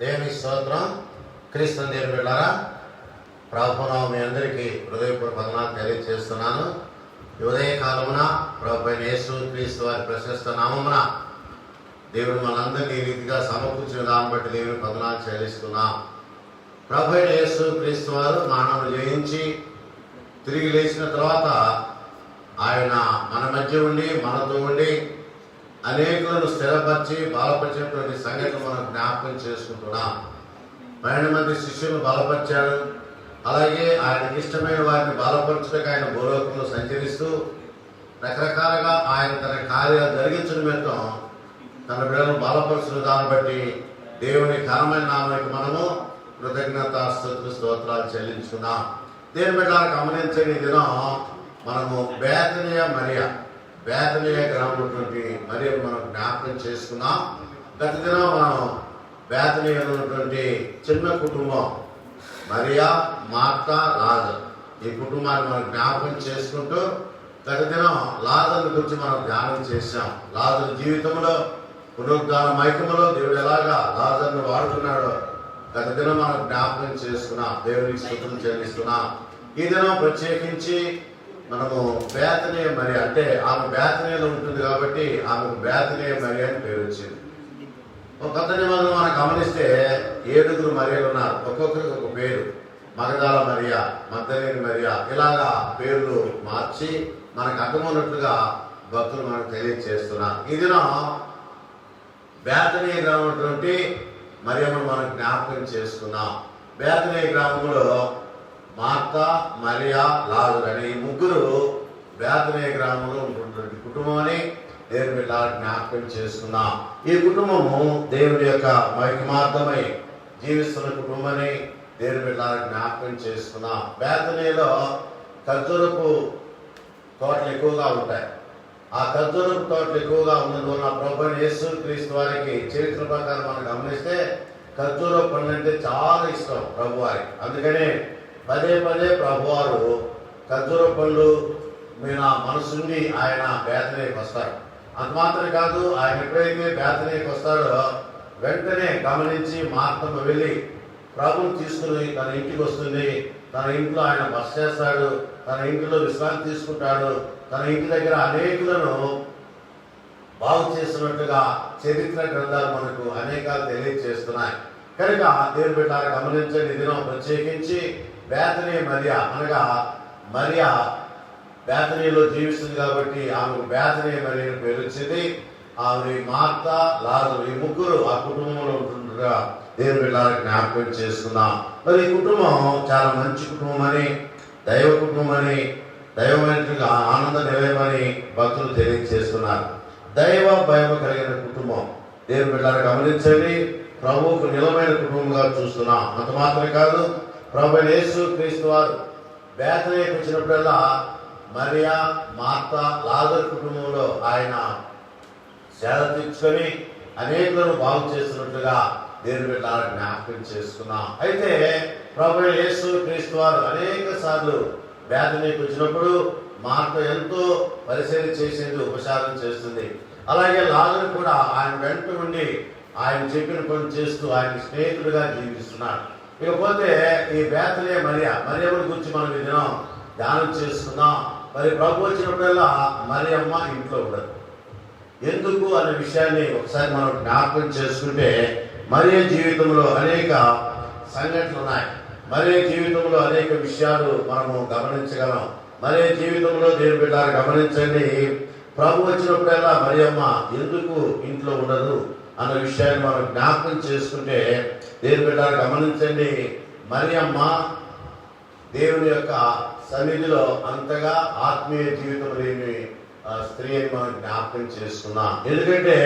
దేవుని స్తోత్రం. క్రీస్తు దేవుని బిడ్డలారా, ప్రభునామం మీ అందరికీ హృదయపూర్వక వందనాలు తెలియజేస్తున్నాను. ఉదయ కాలమున ప్రభు అయిన యేసు క్రీస్తు వారి ప్రశస్త నామమున దేవుడు మనందరినీ ఈ రీతిగా సమకూర్చిన దాన్ని బట్టి దేవుని వందనాలు చెల్లిస్తున్నాం. ప్రభు అయిన యేసు క్రీస్తు వారు మానవుడు జయించి తిరిగి లేచిన తర్వాత ఆయన మన మధ్య ఉండి మనతో ఉండి అనేకులను స్థిరపరిచి బలపరిచినటువంటి సంగతులు మనం జ్ఞాపకం చేసుకుంటున్నాం. 12 మంది శిష్యులను బలపరిచాడు. అలాగే ఆయనకి ఇష్టమైన వారిని బలపరచుటకు ఆయన భూలోకంలో సంచరిస్తూ రకరకాలుగా ఆయన తన కార్యాలు జరిగించడం నిమిత్తం తన బిడ్డలను బలపరుచిన దాన్ని బట్టి దేవుని ఘనమైన నామానికి మనము కృతజ్ఞతాస్తుతులు స్తోత్రాలు చెల్లించుకున్నాం. దేవుని బిడ్డలను గమనించని దినం మనము బేతనియ గ్రామంలో మరియను మనం జ్ఞాపకం చేసుకున్నాం. గత దినం మనం బేతనియలో ఉన్నటువంటి చిన్న కుటుంబం మరియా, మార్తా, లాజరు, ఈ కుటుంబాన్ని మనం జ్ఞాపకం చేసుకుంటూ గత దినం లాజరు గురించి మనం ధ్యానం చేశాం. లాజరు జీవితంలో పునరుద్ధాన మైకములో దేవుడు ఎలాగా లాజరును వాడుకున్నాడో గత దినం మనం జ్ఞాపకం చేసుకున్నాం. దేవునికి స్తుతులు చెల్లిస్తున్నాం. ఈ దినం ప్రత్యేకించి మనము బేతనియ మరియ, అంటే ఆమె బేతనియలో ఉంటుంది కాబట్టి ఆమెకు బేతనియ మరియ అని పేరు వచ్చింది. ఒక కొత్త నిబంధన మనం గమనిస్తే 7 మరియలు ఉన్నారు. ఒక్కొక్కరికి ఒక పేరు. మగదాల మరియ, మగ్దలేని మరియ, ఇలాగా పేర్లు మార్చి మనకు అర్థమైనట్లుగా భక్తులు మనకు తెలియజేస్తున్నారు. ఈ దినం బేతనియ గ్రామం మరియమ్మను మనం జ్ఞాపకం చేసుకున్నాం. బేతనియ గ్రామంలో మార్తా, మరియా, లాజరు అనే ఈ ముగ్గురు బేతనియ గ్రామంలో ఉంటున్నటువంటి కుటుంబం అని దేవుని బిడ్డలారా జ్ఞాపకం చేసుకున్నాం. ఈ కుటుంబము దేవుని యొక్క మైకమార్థమై జీవిస్తున్న కుటుంబాన్ని దేవుని బిడ్డలారా జ్ఞాపకం చేసుకున్నాం. బేతనియలో ఖర్జూరపు తోటలు ఎక్కువగా ఉంటాయి. ఆ ఖర్జూరపు తోటలు ఎక్కువగా ఉన్నందువల్ల ప్రభు యేసు క్రీస్తు వారికి చరిత్ర ప్రకారం మనం గమనిస్తే ఖర్జూరపు పండ్లు అంటే చాలా ఇష్టం ప్రభు వారికి. అందుకనే పదే ప్రభువారు ఖర్జూర పండ్లు మీద మనసుండి ఆయన బేతనీకి వస్తారు. అంత మాత్రం కాదు, ఆయన ఎప్పుడైతే బేతనీకి వస్తాడో వెంటనే గమనించి మార్తమ్మ వెళ్ళి ప్రభుని తీసుకుని తన ఇంటికి వస్తుంది. తన ఇంట్లో ఆయన బస చేస్తాడు. తన ఇంటిలో విశ్రాంతి తీసుకుంటాడు. తన ఇంటి దగ్గర అనేకులను బాగు చేస్తున్నట్టుగా చరిత్ర గ్రంథాలు మనకు అనేకాలు తెలియజేస్తున్నాయి. కనుక దేవుని బిడ్డలారా గమనించండి, దినం ప్రత్యేకించి బేతనియ మరియ అనగా మరియ బేతనీలో జీవిస్తుంది కాబట్టి ఆమెకు బేతనియ మరియ అని పేరు వచ్చింది. ఆమె మార్తా, లాజరు ఈ ముగ్గురు ఆ కుటుంబంలో ఉంటుండగా దేవుని బిడ్డలారా జ్ఞాపకం చేసుకున్నాం. మరి ఈ కుటుంబం చాలా మంచి కుటుంబం అని, దైవ కుటుంబం అని, దైవమైనట్టుగా ఆనంద నిలయమని భక్తులు తెలియజేస్తున్నారు. దైవ భయం కలిగిన కుటుంబం దేవుని బిడ్డలారా గమనించండి, ప్రభువుకు నిలమైన కుటుంబంగా చూస్తున్నాం. అంత మాత్రమే కాదు, ప్రభు యేసు క్రీస్తు వారు బేతనీకి వచ్చినప్పుడల్లా మరియా, మార్తా, లాజరు కుటుంబంలో ఆయన సేద తీర్చుకొని అనేకులను బాగు చేస్తున్నట్లుగా దేవుని బిడ్డలారా జ్ఞాపకం చేసుకున్నాం. అయితే ప్రభు యేసు క్రీస్తు వారు అనేక సార్లు బేతనీకి వచ్చినప్పుడు మార్త ఎంతో పరిశీలన చేసేది, ఉపచారం చేస్తుంది. అలాగే లాజరు కూడా ఆయన వెంట ఉండి ఆయన చెప్పిన పని చేస్తూ ఆయన స్నేహితుడిగా జీవిస్తున్నాడు. ఇకపోతే ఈ బేతనియ మరియమ్మని గురించి మనం ఈ దినం ధ్యానం చేసుకున్నాం. మరి ప్రభు వచ్చినప్పుడల్లా మరియమ్మ ఇంట్లో ఉండదు. ఎందుకు అనే విషయాన్ని ఒకసారి మనం జ్ఞాపకం చేసుకుంటే మరియ జీవితంలో అనేక సంఘటనలు ఉన్నాయి. మరియ జీవితంలో అనేక విషయాలు మనము గమనించగలం. మరియ జీవితంలో దేవుని బిడ్డలారా గమనించండి, ప్రభు వచ్చినప్పుడల్లా మరియమ్మ ఎందుకు ఇంట్లో ఉండదు అన్న విషయాన్ని మనం జ్ఞాపకం చేసుకుంటే దేవుని బిడ్డలారా గమనించండి, మరియమ్మ దేవుని యొక్క సన్నిధిలో అంతగా ఆత్మీయ జీవితం లేని స్త్రీ అని మనం జ్ఞాపకం చేసుకున్నాం. ఎందుకంటే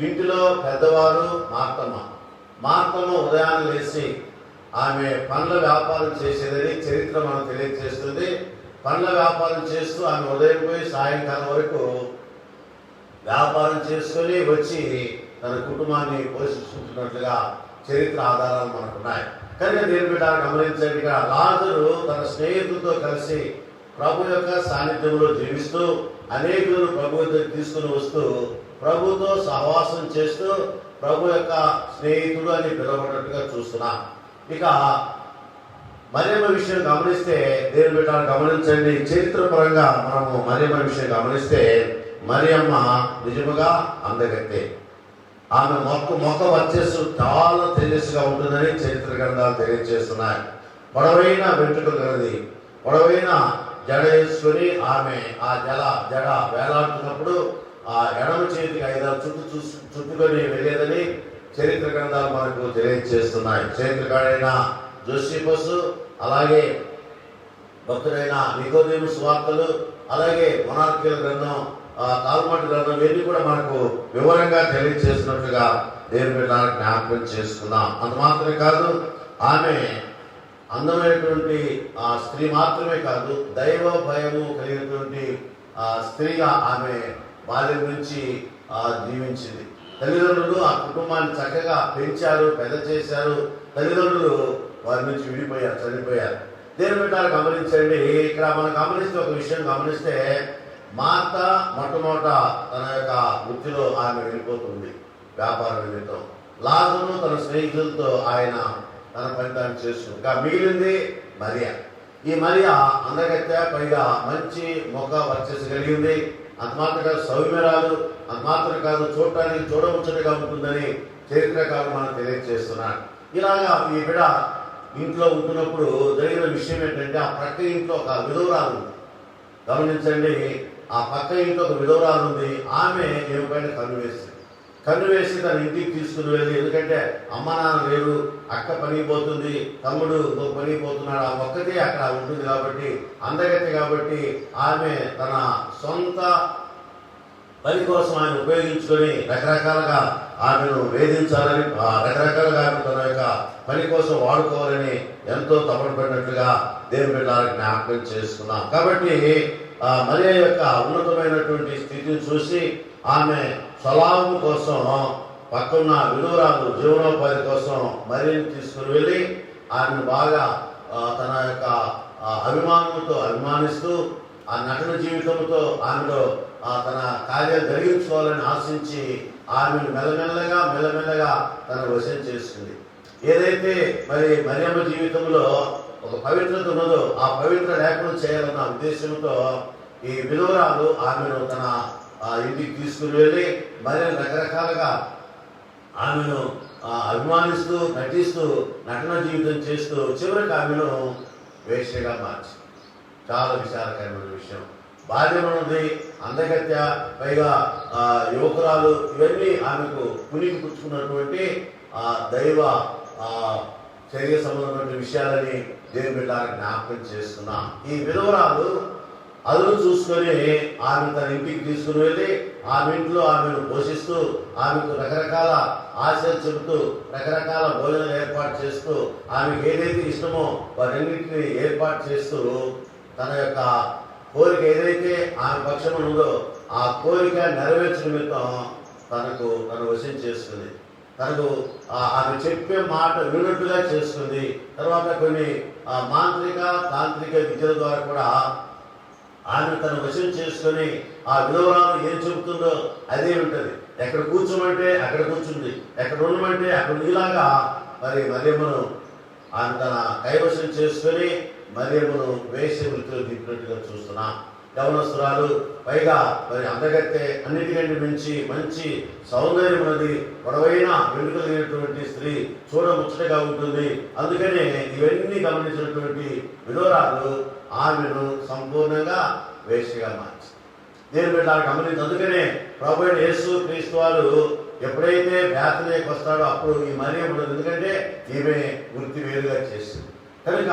ఇంటిలో పెద్దవారు మార్తమ్మ ఉదయాన్నే లేచి ఆమె పండ్ల వ్యాపారం చేసేదని చరిత్ర మనం తెలియజేస్తుంది. పండ్ల వ్యాపారం చేస్తూ ఆమె ఉదయం పోయి సాయంకాలం వరకు వ్యాపారం చేసుకొని వచ్చి తన కుటుంబాన్ని పోషించుకుంటున్నట్లుగా చరిత్ర ఆధారాలు మనకున్నాయి. కనుక దేవుని బిడ్డలారా గమనించండి, లాజరు తన స్నేహితులతో కలిసి ప్రభు యొక్క సాన్నిధ్యంలో జీవిస్తూ అనేకులను ప్రభు తీసుకుని వస్తూ ప్రభుతో సహవాసం చేస్తూ ప్రభు యొక్క స్నేహితుడు అని పిలువబడినట్టుగా చూస్తున్నాం. ఇక మరియమ్మ విషయం గమనిస్తే, దేవుని బిడ్డలను గమనించండి, చరిత్రపరంగా మనము మరియమ్మ విషయం గమనిస్తే మరియమ్మ నిజముగా అందగత్తే. ఆమె మొక్క వర్చస్సు చాలా తేజస్సుగా ఉంటుందని చరిత్ర గ్రంథాలు తెలియజేస్తున్నాయి. పొడవైన వెంట్రుకలు కలది, పొడవైన జడ వేసుకొని ఆమె ఆ జడ వేలాడుతున్నప్పుడు ఆ ఎడమ చేతికి 5 చుట్టుకొని వెళ్ళేదని చరిత్ర గ్రంథాలు మనకు తెలియజేస్తున్నాయి. చరిత్రకారుడైన జోసిఫస్, అలాగే భక్తుడైన నికోదేముస్ వార్తలు, అలాగే మొనార్కియల్ గ్రంథం, తాల్ముడ్ గ్రంథం, ఇవన్నీ కూడా మనకు వివరంగా తెలియజేసినట్లుగా దేవుని బిడ్డలను జ్ఞాపకం చేసుకుందాం. అంత మాత్రమే కాదు, ఆమె అందమైనటువంటి స్త్రీ మాత్రమే కాదు, దైవ భయము కలిగినటువంటి స్త్రీగా ఆమె బాల్యం నుంచి జీవించింది. తల్లిదండ్రులు ఆ కుటుంబాన్ని చక్కగా పెంచారు, పెద్ద చేశారు. తల్లిదండ్రులు వారి నుంచి విడిపోయారు, చనిపోయారు. దేవుని బిడ్డలు గమనించండి, ఇక్కడ మనం గమనిస్తే ఒక విషయం గమనిస్తే, మార్త మొట్టమొదట తన యొక్క వృత్తిలో ఆమె వెళ్ళిపోతుంది వ్యాపార నిమిత్తం. లాజరు తన స్నేహితులతో ఆయన తన ఫలితాన్ని చేస్తుంది. ఇంకా మిగిలింది మరియా. ఈ మరియా అందగత్తె, పైగా మంచి మొక్క వర్చస్సు కలిగింది. అంత మాత్రం కాదు, సౌమ్యరాలు, అంత మాత్రం కాదు, చూడటానికి చూడముచ్చటగా ఉంటుందని చరిత్రకారులు మనం తెలియజేస్తున్నాడు. ఇలాగా ఈ బిడ ఇంట్లో ఉంటున్నప్పుడు జరిగిన విషయం ఏంటంటే, ఆ ప్రక్క ఇంట్లో ఒక విధవరాలు ఉంది. గమనించండి, ఆ పక్క ఇంట్లో ఒక విధవరాలు ఉంది. ఆమె ఏమిపైన కన్ను వేసి తన ఇంటికి తీసుకుని వెళ్ళి, ఎందుకంటే అమ్మ నాన్న లేరు, అక్క పనికి పోతుంది, తమ్ముడు పనికి పోతున్నాడు, ఆ ఒక్కతే అక్కడ ఉంటుంది కాబట్టి, అందగత్తే కాబట్టి ఆమె తన సొంత పని కోసం ఆయన ఉపయోగించుకొని రకరకాలుగా ఆమెను వేధించాలని, రకరకాలుగా ఆమె తన యొక్క పని కోసం వాడుకోవాలని ఎంతో తపనపడినట్లుగా దేవుని బిడ్డలకు జ్ఞాపకం చేసుకున్నాం. కాబట్టి మరియ యొక్క ఉన్నతమైనటువంటి స్థితిని చూసి ఆమె స్వలాభం కోసం పక్కన్న విధవరాలు జీవనోపాధి కోసం మరియని తీసుకుని వెళ్ళి ఆమెను బాగా తన యొక్క అభిమానంతో అభిమానిస్తూ ఆ నటన జీవితంతో ఆమెలో తన కార్యాలు జరిగించుకోవాలని ఆశించి ఆమెను మెల్లమెల్లగా తన వశం చేసుకుంది. ఏదైతే మరి మరియమ్మ జీవితంలో ఒక పవిత్రత ఉన్నదో ఆ పవిత్ర లేకుండా చేయాలన్న ఉద్దేశంతో ఈ విధవరాలు ఆమెను తన ఇంటికి తీసుకుని వెళ్ళి మరి రకరకాలుగా ఆమెను అభిమానిస్తూ నటిస్తూ నటన జీవితం చేస్తూ చివరికి ఆమెను వేశ్యగా మార్చి. చాలా విచారకరమైన విషయం. బాల్యమున్నది, అందగత్య, పైగా యువకురాలు, ఇవన్నీ ఆమెకు పునికి పుచ్చుకున్నటువంటి దైవ శరీర సంబంధమైన విషయాలని దేవుని బిడ్డలకు జ్ఞాపకం చేస్తున్నాం. ఈ విధవరాలు అదును చూసుకొని ఆమె తన ఇంటికి తీసుకుని వెళ్ళి ఆమె ఇంట్లో ఆమెను పోషిస్తూ ఆమెకు రకరకాల ఆశలు చెబుతూ రకరకాల భోజనం ఏర్పాటు చేస్తూ ఆమెకు ఏదైతే ఇష్టమో వాటన్నింటినీ ఏర్పాటు చేస్తూ తన యొక్క కోరిక ఏదైతే ఆమె పక్షం ఉందో ఆ కోరిక నెరవేర్చే నిమిత్తం తన వశం చేసుకుంది. తనకు ఆమె చెప్పే మాట విన్నట్టుగా చేసుకుంది. తర్వాత కొన్ని మాంత్రిక తాంత్రిక విద్యల ద్వారా కూడా ఆమె తన వశం చేసుకొని ఆ విధవరాలు ఏం చెబుతుందో అదే ఉంటుంది. ఎక్కడ కూర్చోమంటే అక్కడ కూర్చుంది, ఎక్కడ ఉండమంటే అక్కడ ఇలాగా మరి మరియమ్మను ఆమె తన కైవశం చేసుకొని మరియమ్మను వేసే వృత్తిలో దింపినట్టుగా చూస్తున్నాం. యవనస్తురాలు, పైగా మరి అందగత్తె, అన్నిటికంటే మించి మంచి సౌందర్యం ఉన్నది, పొడవైన వెనుకలిగినటువంటి స్త్రీ చూడముచ్చటగా ఉంటుంది. అందుకనే ఇవన్నీ గమనించినటువంటి విధవరాలు ఆమెను సంపూర్ణంగా వేశ్యగా మార్చి దేవుని బిడ్డలు గమనించి. అందుకనే ప్రభువైన యేసు క్రీస్తు వారు ఎప్పుడైతే బేతనీకి వస్తాడో అప్పుడు ఈ మరియమ్మ ఉండదు, ఎందుకంటే ఈమె వృత్తి వేరుగా చేసింది కనుక.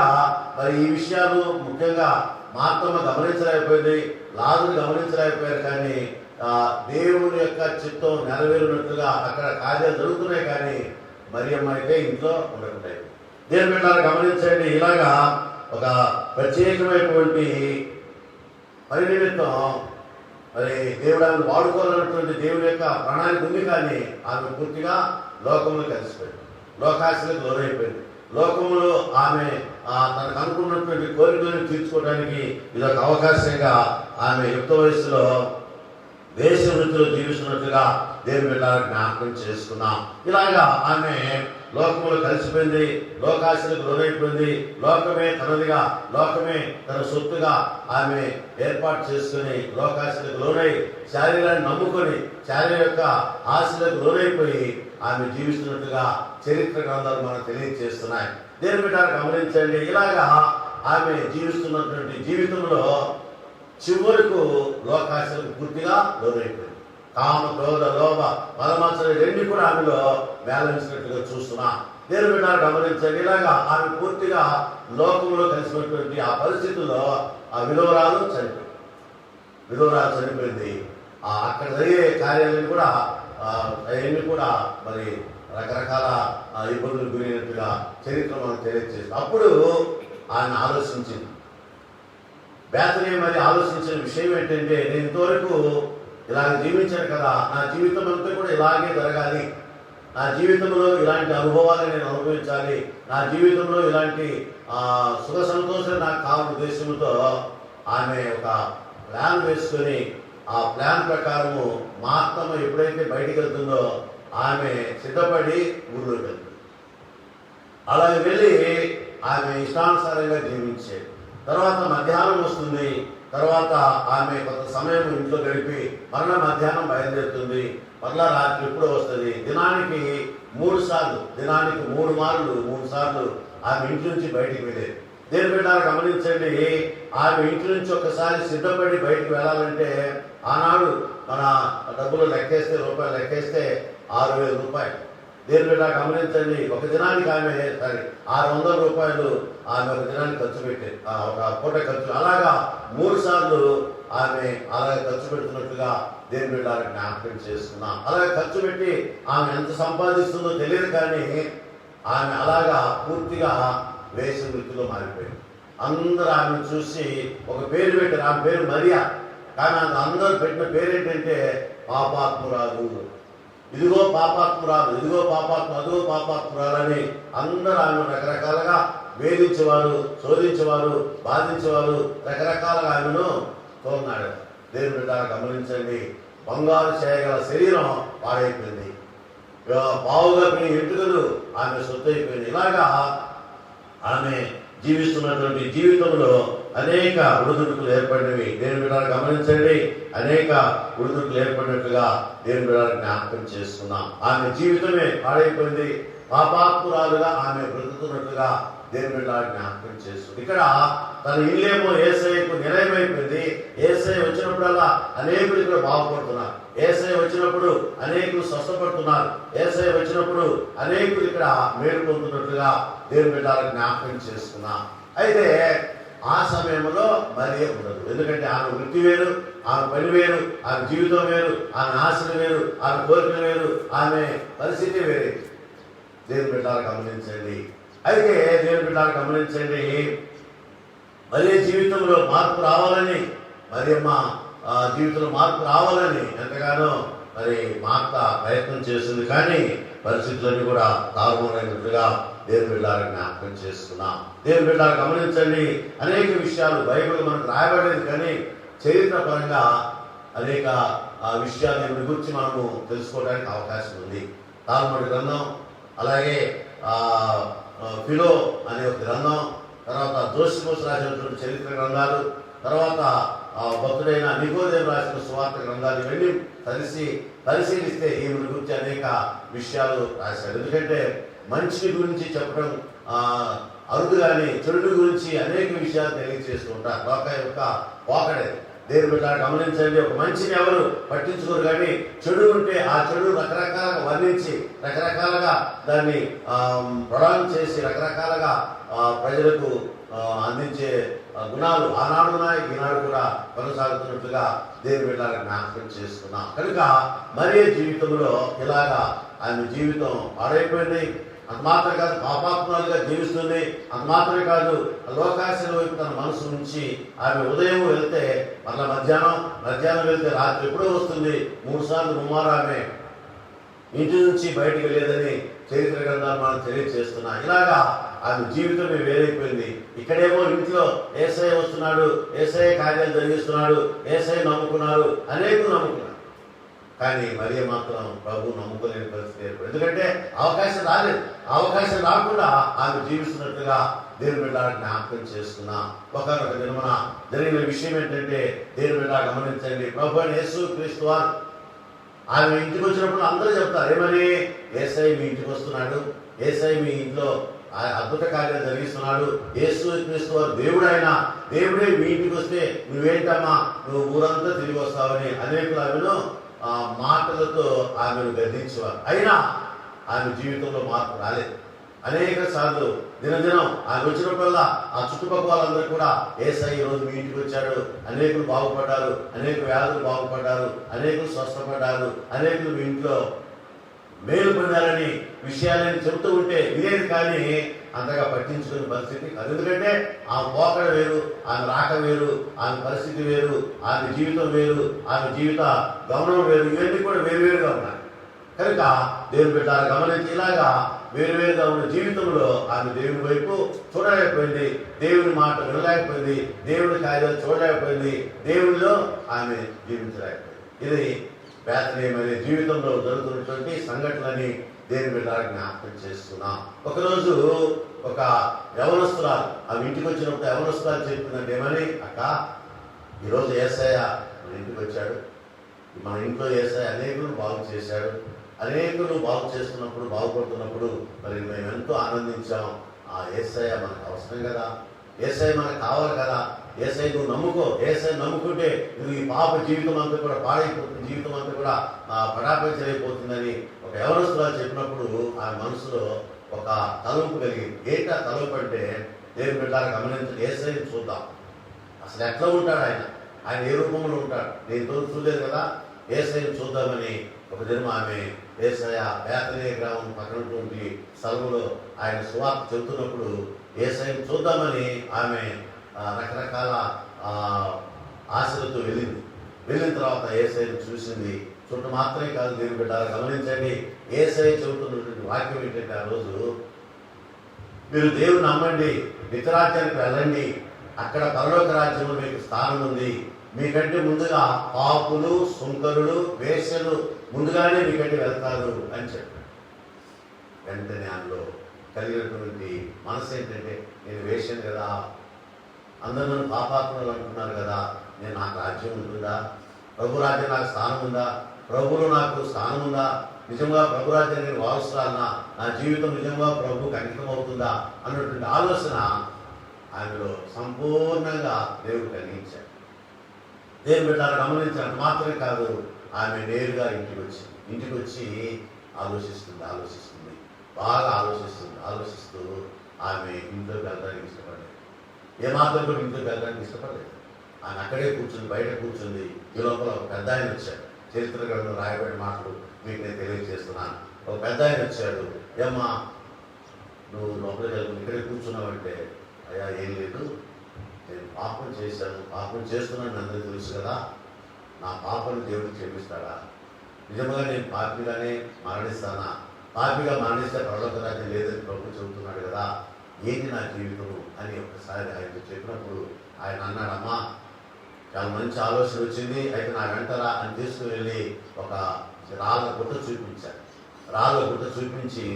మరి ఈ విషయాలు ముఖ్యంగా మార్తమ్మ గమనించలేకపోయింది, లాజరు గమనించలేకపోయారు. కానీ దేవుని యొక్క చిత్తం నెరవేరినట్లుగా అక్కడ కార్యాలు జరుగుతున్నాయి, కానీ మరియమ్మ అయితే ఇంట్లో ఉండకుండాయి. దేవుని బిడ్డలు గమనించండి, ఇలాగా ఒక ప్రత్యేకమైనటువంటి పని నిమిత్తం మరి దేవుడు ఆమెను వాడుకోవాలన్నటువంటి దేవుని యొక్క ప్రణాళిక ఉంది. కానీ ఆమె పూర్తిగా లోకంలో కలిసిపోయింది, లోకాశలకు లోనైపోయింది. లోకంలో ఆమె తనకు అనుకున్నటువంటి కోరికలను తీర్చుకోవడానికి ఇదొక అవకాశంగా ఆమె యుక్త వయసులో దేశ వృత్తిలో జీవిస్తున్నట్లుగా దేవుని బిడ్డలారా జ్ఞాపకం చేసుకున్నాం. ఇలాగా ఆమె లోకములో కలిసిపోయింది, లోకాశలకు లోనైపోయింది. లోకమే తనదిగా, లోకమే తన సొత్తుగా ఆమె ఏర్పాటు చేసుకుని లోకాశలకు లోనై శారీరాన్ని నమ్ముకొని శారీర యొక్క ఆశలకు లోనైపోయి ఆమె జీవిస్తున్నట్టుగా చరిత్ర గ్రంథాలు మనకు తెలియజేస్తున్నాయి. దేవుని బిడ్డలారా గమనించండి. ఇలాగా ఆమె జీవిస్తున్నటువంటి జీవితంలో చివరకు లోకాశలకు పూర్తిగా లోనైపోయింది. కామ, క్రోధ, లోభ, మదమాత్సర్య రెండు కూడా ఆమెలో వేలించినట్టుగా చూస్తున్నా. దేవుని బిడ్డలారా గమనించండి. ఇలాగా ఆమె పూర్తిగా లోకంలో కలిసినటువంటి ఆ పరిస్థితుల్లో ఆ విధవరాలు చనిపోయింది. అక్కడ జరిగే కార్యాలన్నీ కూడా అవన్నీ కూడా మరి రకరకాల ఇబ్బందులు గురైనట్టుగా చరిత్ర మనకు తెలియజేస్తుంది. అప్పుడు ఆయన ఆలోచించింది. బేతనీ మరి ఆలోచించిన విషయం ఏంటంటే, నేను ఇంతవరకు ఇలాగ జీవించాను కదా, నా జీవితం అంతా కూడా ఇలాగే జరగాలి, నా జీవితంలో ఇలాంటి అనుభవాలు నేను అనుభవించాలి, నా జీవితంలో ఇలాంటి సుఖ సంతోషం నాకు కావాలని ఉద్దేశంతో ఆమె ఒక ప్లాన్ వేసుకొని ఆ ప్లాన్ ప్రకారము మా అత్తమ్మ ఎప్పుడైతే బయటికి వెళ్తుందో ఆమె సిద్ధపడి ఊళ్ళోకి వెళ్తుంది. అలాగే వెళ్ళి ఆమె ఇష్టానుసారంగా జీవించేది. తర్వాత మధ్యాహ్నం వస్తుంది. తర్వాత ఆమె కొంత సమయం ఇంట్లో గడిపి మరలా మధ్యాహ్నం బయలుదేరుతుంది. మరలా రాత్రి ఎప్పుడో వస్తుంది. దినానికి 3 సార్లు, దినానికి 3 సార్లు ఆమె ఇంటి నుంచి బయటికి వెళ్ళేది. దేని బిడ్డలారా గమనించండి. ఆమె ఇంటి నుంచి ఒకసారి సిద్ధపడి బయటికి వెళ్ళాలంటే ఆనాడు మన డబ్బులు లెక్కేస్తే, రూపాయలు లెక్కేస్తే 6,000 రూపాయలు. దేని బిడ్డలారా గమనించండి. ఒక దినానికి ఆమె 600 రూపాయలు ఆమె ఒక దినానికి ఖర్చు పెట్టేది, ఒక పూట ఖర్చు. అలాగా 3 సార్లు ఆమె అలాగే ఖర్చు పెడుతున్నట్టుగా దేని బిడ్డలారా జ్ఞాపకం చేసుకున్నాం. అలాగే ఖర్చు పెట్టి ఆమె ఎంత సంపాదిస్తుందో తెలియదు, కానీ ఆమె అలాగా పూర్తిగా వేష వృత్తిలో మారిపోయింది. అందరూ ఆమెను చూసి ఒక పేరు పెట్టారు. ఆమె పేరు మరియా. కానీ అందరూ పెట్టిన పేరు ఏంటంటే పాపాత్మురాలు. ఇదిగో పాపాత్మురాలు, ఇదిగో అదిగో పాపాత్మురాలని అందరూ ఆమె రకరకాలుగా వేధించేవారు, శోధించేవారు, బాధించేవారు, రకరకాలుగా ఆమెను తోన్నాడు. దేవుని బిడ్డలారా గమనించండి. బంగారు చేయగల శరీరం పాడైపోయింది. పావుగా ఎంటుకలు ఆమె సొత్తు అయిపోయింది. ఇలాగా ఆమె జీవిస్తున్నటువంటి జీవితంలో అనేక ఉడుదుడుకులు ఏర్పడినవి. దేవుని బిడ్డలారా గమనించండి. అనేక ఉడుదుడుకులు ఏర్పడినట్టుగా దేవుని బిడ్డలారా జ్ఞాపకం చేసుకున్నాం. ఆమె జీవితమే పాడైపోయింది. పాపాత్మురాలుగా ఆమె బ్రతుకుతున్నట్టుగా దేవుని బిడ్డలారా జ్ఞాపకం చేస్తుంది. ఇక్కడ తన ఇల్లేమో యేసయ్యకు నిలయమైపోయింది. యేసయ్య వచ్చినప్పుడల్లా అనేకులు ఇక్కడ బాగుపడుతున్నారు. యేసయ్య వచ్చినప్పుడు అనేకులు స్వస్థపడుతున్నారు. యేసయ్య వచ్చినప్పుడు అనేకులు ఇక్కడ మేలు పొందుతున్నట్లుగా దేవుని బిడ్డలారా జ్ఞాపకం చేసుకున్నాం. అయితే ఆ సమయంలో మరియ ఉండదు. ఎందుకంటే ఆమె వృత్తి వేరు, ఆమె పని వేరు, ఆమె జీవితం వేరు, ఆమె ఆశలు వేరు, ఆమె కోరికలు వేరు, ఆమె పరిస్థితి వేరే. దేవుని బిడ్డలారా గమనించండి. అయితే దేవుని బిడ్డలారా గమనించండి. మరియ జీవితంలో మార్పు రావాలని, మరియమ్మ జీవితంలో మార్పు రావాలని ఎంతగానో మరి మార్త ప్రయత్నం చేస్తుంది. కానీ పరిస్థితులన్నీ కూడా తారుమారైనట్లుగా దేవుని బిడ్డలారా జ్ఞాపకం చేసుకున్నాం. దేవుని బిడ్డలారా గమనించండి. అనేక విషయాలు బైబిల్ మనకు రాయబడలేదు, కానీ చరిత్ర పరంగా అనేక విషయాలను గురించి మనము తెలుసుకోవడానికి అవకాశం ఉంది. తాల్ముడి గ్రంథం, అలాగే ఫిలో అనే ఒక గ్రంథం, తర్వాత జోసిఫస్ రాసినటువంటి చరిత్ర గ్రంథాలు, తర్వాత భక్తుడైన నికోదేము రాసిన సువార్త గ్రంథాలు, ఇవన్నీ పరిశీలిస్తే ఈమె గురించి అనేక విషయాలు రాశారు. ఎందుకంటే మంచి గురించి చెప్పడం అరుదు, కానీ చెడు గురించి అనేక విషయాలు తెలియజేస్తుంటారు. లోక యొక్క పోకడే. దేవుని బిడ్డలారా గమనించండి. ఒక మంచిని ఎవరు పట్టించుకోరు, కానీ చెడు ఉంటే ఆ చెడు రకరకాలుగా వర్ణించి, రకరకాలుగా దాన్ని ప్రొడాన్ చేసి, రకరకాలుగా ప్రజలకు అందించే గుణాలు ఆనాడు ఉన్నాయి, ఈనాడు కూడా కొనసాగుతున్నట్లుగా దేవుని బిడ్డలారా జ్ఞాపకం చేసుకున్నాం. కనుక మరియ జీవితంలో ఇలాగా ఆమె జీవితం పాడైపోయింది. అంత మాత్రమే కాదు, పాపాత్మలుగా జీవిస్తుంది. అంత మాత్రమే కాదు, లోకాశల వైపు తన మనసు నుంచి ఆమె ఉదయం వెళ్తే మళ్ళీ మధ్యాహ్నం వెళ్తే రాత్రి ఎప్పుడో వస్తుంది. 3 సార్లు ముమ్మారు ఆమె ఇంటి నుంచి బయటికి వెళ్ళేదని చరిత్ర గ్రంథాలు మనం తెలియజేస్తున్నా. ఇలాగా ఆమె జీవితమే వేరైపోయింది. ఇక్కడేమో ఇంట్లో యేసయ్య వస్తున్నాడు, యేసయ్య కార్యాలు జరిగిస్తున్నాడు, యేసయ్య నమ్ముకున్నారు, అనేకులు నమ్ముకున్నారు. కానీ మరియ మాత్రం ప్రభు నమ్ముకోలేని పరిస్థితి ఏర్పడింది. ఎందుకంటే అవకాశం రాలేదు. అవకాశం రాకుండా ఆమె జీవిస్తున్నట్టుగా దేవుని బిడ్డ జ్ఞాపకం చేసుకున్నా. ఒకనొక దినమున జరిగిన విషయం ఏంటంటే, దేవుని బిడ్డ గమనించండి, ప్రభు అయిన యేసు క్రీస్తు వారు ఆమె ఇంటికి వచ్చినప్పుడు అందరూ చెప్తారు ఏమని, యేసయ్య మీ ఇంటికి వస్తున్నాడు, యేసయ్య మీ ఇంట్లో అద్భుత కార్యాలు జరిగిస్తున్నాడు, యేసు క్రీస్తు వారు దేవుడు, ఆయన దేవుడే మీ ఇంటికి వస్తే నువ్వేంటమ్మా నువ్వు ఊరంతా తిరిగి వస్తావని అనేకులు ఆమెను మాటలతో ఆమెను గద్దించేవారు. అయినా ఆమె జీవితంలో మార్పు రాలేదు. అనేక సార్లు దినదినం ఆమె వచ్చినప్పుడల్లా ఆ చుట్టుపక్కల వాళ్ళందరూ కూడా యేసయ్య ఈరోజు మీ ఇంటికి వచ్చాడు, అనేకులు బాగుపడ్డారు, అనేక వ్యాధులు బాగుపడ్డారు, అనేకులు స్వస్థపడ్డారు, అనేకులు మీ ఇంట్లో మేలు పొందాలని విషయాలని చెబుతూ ఉంటే వినేది, కానీ అంతగా పట్టించుకునే పరిస్థితి కాదు. ఎందుకంటే ఆమె పోకడ వేరు, ఆమె రాక వేరు, ఆమె పరిస్థితి వేరు, ఆమె జీవితం వేరు, ఆమె జీవిత గమనం వేరు, ఇవన్నీ కూడా వేరువేరుగా ఉన్నాయి. కనుక దేవుని బిడ్డ గమనించి ఇలాగా వేరువేరుగా ఉన్న జీవితంలో ఆమె దేవుని వైపు చూడలేకపోయింది, దేవుని మాట వినలేకపోయింది, దేవుని కార్యాలు చూడలేకపోయింది, దేవునిలో ఆమె జీవించలేకపోయింది. ఇది బేతనియము అనే జీవితంలో జరుగుతున్నటువంటి సంఘటనని దేవుని బిడ్డ జ్ఞాపకం చేస్తున్నాం. ఒకరోజు ఒక యవనస్తురాలు ఆమె ఇంటికి వచ్చినప్పుడు యవనస్తురాలు చెప్తుందంటే ఏమని, అక్క ఈరోజు యేసయ్య మన ఇంటికి వచ్చాడు, మన ఇంట్లో యేసయ్య అనేకులు బాగు చేశాడు, అనేకులు బాగు చేస్తున్నప్పుడు బాగుపడుతున్నప్పుడు మరి మేము ఎంతో ఆనందించాం. ఆ యేసయ్య మనకు అవసరం కదా, యేసయ్య మనకు కావాలి కదా, యేసయ్య నువ్వు నమ్ముకో, యేసయ్య నమ్ముకుంటే నువ్వు ఈ పాప జీవితం అంతా కూడా పాడైపోతుంది, జీవితం అంతా కూడా పడాపంచలైపోతుందని ఒక యవనస్తురాలు చెప్పినప్పుడు ఆ మనసులో ఒక తలంపు కలిగింది. ఏంటా తలంపు అంటే, దేవుని బిడ్డలు గమనించి యేసయ్యని చూద్దాం, అసలు ఎట్లా ఉంటాడు ఆయన, ఆయన ఏ రూపంలో ఉంటాడు, నేను తోడు చూడలేదు కదా, యేసయ్యని చూద్దామని ఒక దినం ఆమె యేసయ్య బేతనియ గ్రామం పక్కనటువంటి స్థలంలో ఆయన సువార్త చెబుతున్నప్పుడు యేసయ్యని చూద్దామని ఆమె రకరకాల ఆశలతో వెళ్ళింది. వెళ్ళిన తర్వాత యేసయ్యని చూసింది. చుట్టూ మాత్రమే కాదు, దేవుని బిడ్డలు గమనించండి, యేసయ్య చెబుతున్నటువంటి వాక్యం ఏంటంటే, ఆ రోజు మీరు దేవుని నమ్మండి, నిత్యరాజ్యానికి వెళ్ళండి, అక్కడ పరలోక రాజ్యంలో మీకు స్థానం ఉంది, మీకంటే ముందుగా పాపులు, సుంకరులు, వేశ్యలు ముందుగానే మీకంటే వెళ్తారు అని చెప్పాడు. వెంటనే అందులో కలిగినటువంటి మనసు ఏంటంటే, నేను వేశ్యను కదా, అందరూ నన్ను పాపాత్మలు అంటున్నారు కదా, నేను నాకు రాజ్యం ఉంటుందా, ప్రభు రాజ్యం నాకు స్థానం ఉందా, ప్రభువులో నాకు స్థానం ఉందా, నిజంగా ప్రభు రాజ్యం నేను వారసురాలనా, నా జీవితం నిజంగా ప్రభువుకి అంకితం అవుతుందా అన్నటువంటి ఆలోచన ఆమెలో సంపూర్ణంగా దేవుడు కలిగించాడు. దేవుని బిడ్డలు గమనించినంత మాత్రమే కాదు, ఆమె నేరుగా ఇంటికి వచ్చి ఆలోచిస్తుంది, బాగా ఆలోచిస్తూ ఆమె ఇంట్లోకి వెళ్ళడానికి ఇష్టపడలేదు. ఏమాత్రం కూడా ఇంట్లోకి వెళ్ళడానికి ఇష్టపడలేదు. ఆమె అక్కడే కూర్చుంది, బయట కూర్చుంది. ఈ లోపల ఒక పెద్ద ఆయన వచ్చాడు. చరిత్ర గ్రంథంలో రాయబడిన మాటలు మీకు నేను తెలియజేస్తున్నాను. ఒక పెద్ద ఆయన వచ్చాడు. ఏమ్మా నువ్వు లోపలికి వెళ్ళి ఇక్కడే కూర్చున్నావంటే, అయ్యా ఏం లేదు, నేను పాపం చేశాను, పాపం చేస్తున్నాను అందరికీ తెలుసు కదా, నా పాపను దేవుడికి క్షమిస్తాడా, నిజంగా నేను పాపిగానే మరణిస్తానా, పాపిగా మరణిస్తే పరలోక రాజ్యం లేదని ప్రభు చెబుతున్నాడు కదా, ఏంటి నా జీవితము అని ఒకసారి ఆయన చెప్పినప్పుడు ఆయన అన్నాడు, అమ్మా చాలా మంచి ఆలోచన వచ్చింది, అయితే నా వెంటరా అని తీసుకుని వెళ్ళి ఒక రాళ్ళ గుట్ట చూపించాడు. రాళ్ళ గుట్ట చూపించి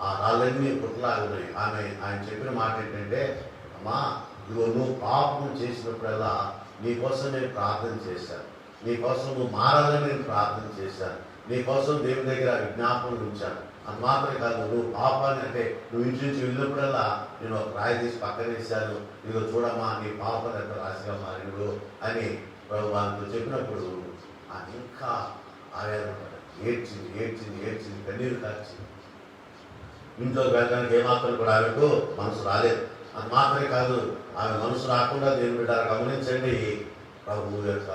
ఆ రాళ్ళన్నీ గుట్టలాగా ఉన్నాయి. ఆయన చెప్పిన మాట ఏంటంటే, అమ్మా ఇదిగో నువ్వు పాపం చేసినప్పుడల్లా నీకోసం నేను ప్రార్థన చేశాను, నీకోసం నువ్వు మారాలని నేను ప్రార్థన చేశాను, నీకోసం దేవుని దగ్గర విజ్ఞాపనలు ఉంచాను. అది మాత్రమే కాదు, నువ్వు పాపాన్ని అంటే నువ్వు ఇంటి నుంచి వెళ్ళినప్పుడల్లా నేను ఒక రాయి తీసి పక్కన వేశాను, ఇదిగో చూడమ్మా నీ పాపాన్ని ఎంత రాశిగా మారినడు అని ప్రభు వాళ్ళతో చెప్పినప్పుడు అది ఇంకా ఆవేదన పడ్డాడు. ఏడ్చింది, కన్నీరు కార్చింది. ఇంట్లోకి వెళ్ళడానికి ఏమాత్రం కూడా ఆమెకు మనసు రాలేదు. అది మాత్రమే కాదు, ఆమె మనసు రాకుండా దేవుని బిడ్డ గమనించండి, ప్రభు యొక్క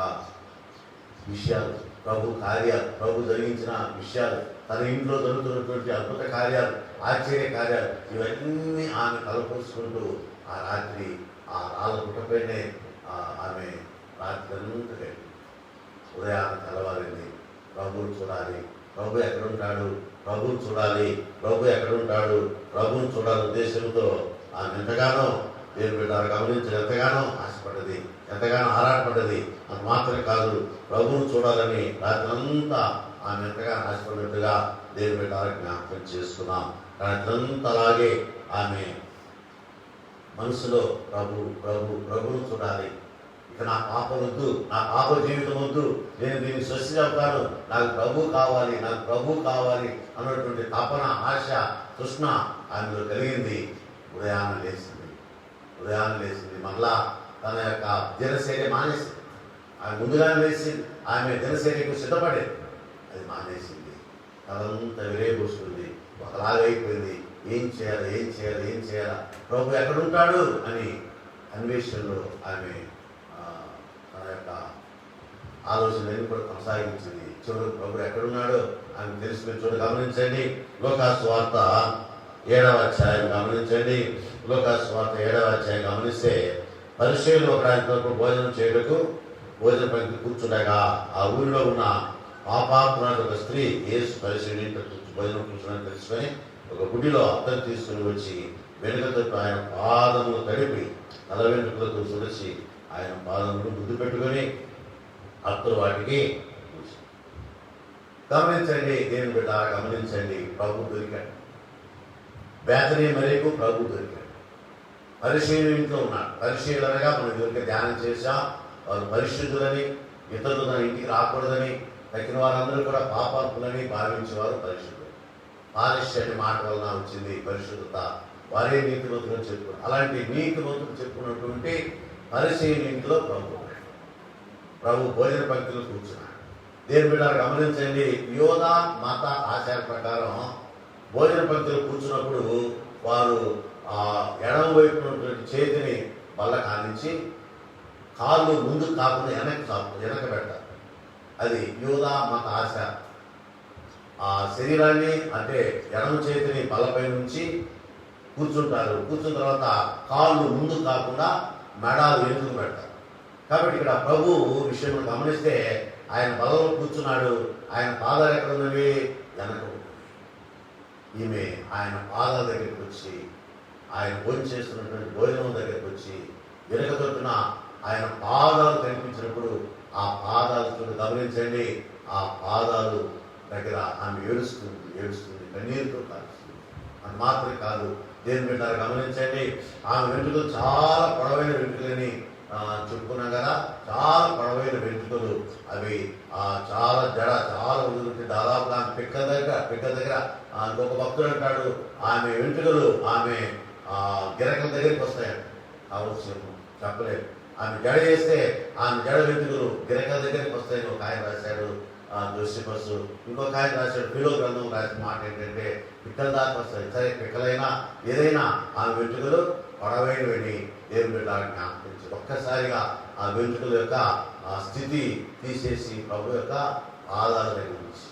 విషయాలు, ప్రభు కార్యాలు, ప్రభు జరిగించిన విషయాలు, తన ఇంట్లో జరుగుతున్నటువంటి అద్భుత కార్యాలు, ఆశ్చర్య కార్యాలు, ఇవన్నీ ఆమె తలపోసుకుంటూ ఆ రాత్రి ఆ రాళ్ళ గుట్టపైనే ఆమె రాత్రి అంతా గడిపి ఉదయాన్ని తెల్లవారింది. ప్రభువుని చూడాలి, ప్రభు ఎక్కడుంటాడు, ప్రభువుని చూడాలి, ప్రభు ఎక్కడుంటాడు, ప్రభువుని చూడాలి ఉద్దేశంతో ఆమె ఎంతగానో దేవుని బిడ్డలు గమనించి ఎంతగానో ఆశపడ్డది, ఎంతగానో ఆరాటపడ్డది. అది మాత్రమే కాదు, ప్రభువుని చూడాలని రాత్రి అంతా ఆమె ఎంతగా ఆశపడినట్టుగా దేవుని బిడ్డ జ్ఞాపకం చేసుకున్నాం. కానీ అదంతలాగే ఆమె మనసులో ప్రభువును చూడాలి. ఇక నా పాప వద్దు, నా పాప జీవితం వద్దు, నేను దీన్ని స్వస్తి చెప్తాను, నాకు ప్రభు కావాలి, నాకు ప్రభు కావాలి అన్నటువంటి తపన, ఆశ, తృష్ణ ఆమెలో కలిగింది. ఉదయాన్నే లేచింది, మళ్ళా తన యొక్క దినశైలి మానేసింది. ఆమె ముందుగానే లేచింది, ఆమె దినశైలికి సిద్ధపడేది, అది మానేసింది. తనంతా విరేబోసుకుంది, ఒకలాగైపోయింది. ఏం చేయాలా, ప్రభు ఎక్కడుంటాడు అని అన్వేషణలో ఆమె తన యొక్క ఆలోచనలన్నీ కూడా కొనసాగించింది. చూడు ప్రభు ఎక్కడున్నాడో ఆమె తెలుసుకుని చూడు. గమనించండి, లూకాసు వార్త 7వ అధ్యాయం గమనించండి. లూకాసు వార్త 7వ అధ్యాయం గమనిస్తే, పరిచయులు ఒక ఆయన భోజనం చేయటకు భోజన పంక్తి కూర్చుండగా ఆ ఊరిలో ఉన్న పాపాత్మురాలు ఒక స్త్రీ యేసు పరిచయుని భోజనం కూర్చున్నాను తెలుసుకొని ఒక గుడిలో అద్దం తీసుకుని వచ్చి వెనుకతో ఆయన పాదములు తడిపి తల వెనుకలతో తుడిచి ఆయన పాదములు ముద్దు పెట్టుకొని అప్పుడు వాటికి గమనించండి. దేవుని బిడ్డ గమనించండి, ప్రభు దొరికాడు. బేతనీ మరియకు ప్రభు దొరికాడు. పరిశీలన ఇంట్లో ఉన్నాడు. పరిశీలనగా మనం ఇదివరకు ధ్యానం చేశాం. వారు పరిశుద్ధులని, ఇతరులు తన ఇంటికి రాకూడదని, తక్కిన వారందరూ కూడా పాపాత్ములని భావించేవారు పరిశుద్ధులు. పాలిష్య అనే మాట వలన వచ్చింది పరిశుద్ధత. వారే నీతిమంతులు చెప్పుకున్నారు. అలాంటి నీతిమంతులు చెప్పుకున్నటువంటి పరిశీలన ఇంట్లో ప్రభు భోజన పంక్తిలో కూర్చున్నాడు. దేవుని బిడ్డ గమనించండి, యోధ మత ఆచార ప్రకారం భోజన పంక్తిలో కూర్చున్నప్పుడు వారు ఎడమ వైపు ఉన్నటువంటి చేతిని బల్ల కానించి కాళ్ళు ముందు కాకుండా వెనక పెడతారు. అది యోధ మత ఆచారం. ఆ శరీరాన్ని అంటే ఎడమ చేతిని బల్లపై నుంచి కూర్చుంటారు. కూర్చున్న తర్వాత కాళ్ళు ముందు కాకుండా మెడాలు ఎందుకు పెడతారు. కాబట్టి ఇక్కడ ప్రభు విషయం గమనిస్తే ఆయన బలలో కూర్చున్నాడు. ఆయన పాదాలు ఎక్కడ ఉన్నవి? వెనక. ఈమె ఆయన పాదాల దగ్గరికి వచ్చి, ఆయన భోజనం చేస్తున్నటువంటి భోజనం దగ్గరికి వచ్చి వెనుక తొట్టున ఆయన పాదాలు కనిపించినప్పుడు ఆ పాదాలు గమనించండి, ఆ పాదాలు దగ్గర ఆమె ఏడుస్తుంది, కన్నీరుతో కాలుస్తుంది. అది మాత్రమే కాదు, దేని పెట్టారు గమనించండి, ఆమె వెంట్రుకలు చాలా పొడవైన వెంట్రుకలని చెప్పుకున్నాం కదా. చాలా పొడవైన వెంట్రుకలు, అవి చాలా చాలా వదులుంటే దాదాపుగా ఆమె పిక్క దగ్గర ఇంకొక భక్తుడు అంటాడు, ఆమె వెంట్రుకలు ఆమె గిరకల దగ్గరికి వస్తాయంట. కావచ్చు చెప్పలేదు. ఆమె జడ చేస్తే ఆమె జడ వెంట్రుకలు గిరకల దగ్గరికి వస్తాయని ఒక ఆయన రాశాడు జోసిఫస్. ఇంకొక ఆయన రాశాడు ఫిలో గ్రంథం రాసిన మాట ఏంటంటే పిక్కల దాకా వస్తాయి. సరే, పిక్కలైనా ఏదైనా ఆమె వెంట్రుకలు పొడవైనవని దేవుని బిడ్డ జ్ఞాపకించి ఒక్కసారిగా ఆ వెంట్రుకల యొక్క స్థితి తీసేసి ప్రభు యొక్క పాదాల దగ్గర నుంచి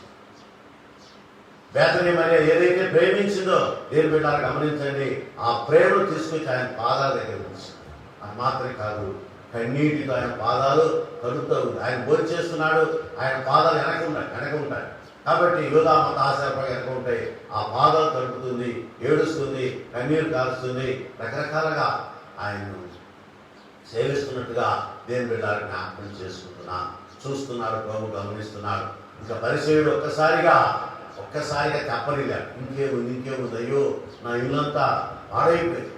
బేతనీ మరియ ఏదైతే ప్రేమించిందో దేవుని బిడ్డ గమనించండి, ఆ ప్రేమను తీసుకొచ్చి ఆయన పాదాల దగ్గర నుంచి. అది మాత్రమే కాదు, కన్నీటితో ఆయన పాదాలు కడుపుతూ ఉంది. ఆయన భోజనం చేస్తున్నాడు, ఆయన పాదాలు వెనక ఉంటాయి. కాబట్టి యోధా మత ఆశాపై వెనక ఉంటాయి. ఆ పాదాలు కడుపుతుంది, ఏడుస్తుంది, కన్నీరు కాలుస్తుంది, రకరకాలుగా ఆయన్ను సేవిస్తున్నట్టుగా దేవుని బిడ్డలు జ్ఞాపకం చేసుకుంటున్నా చూస్తున్నాడు. ప్రభు గమనిస్తున్నాడు. ఇంకా పరిచయుడు ఒక్కసారిగా చెప్పలేదు. ఇంకేముంది, అయ్యో నా ఇల్లంతా పాడైపోయింది,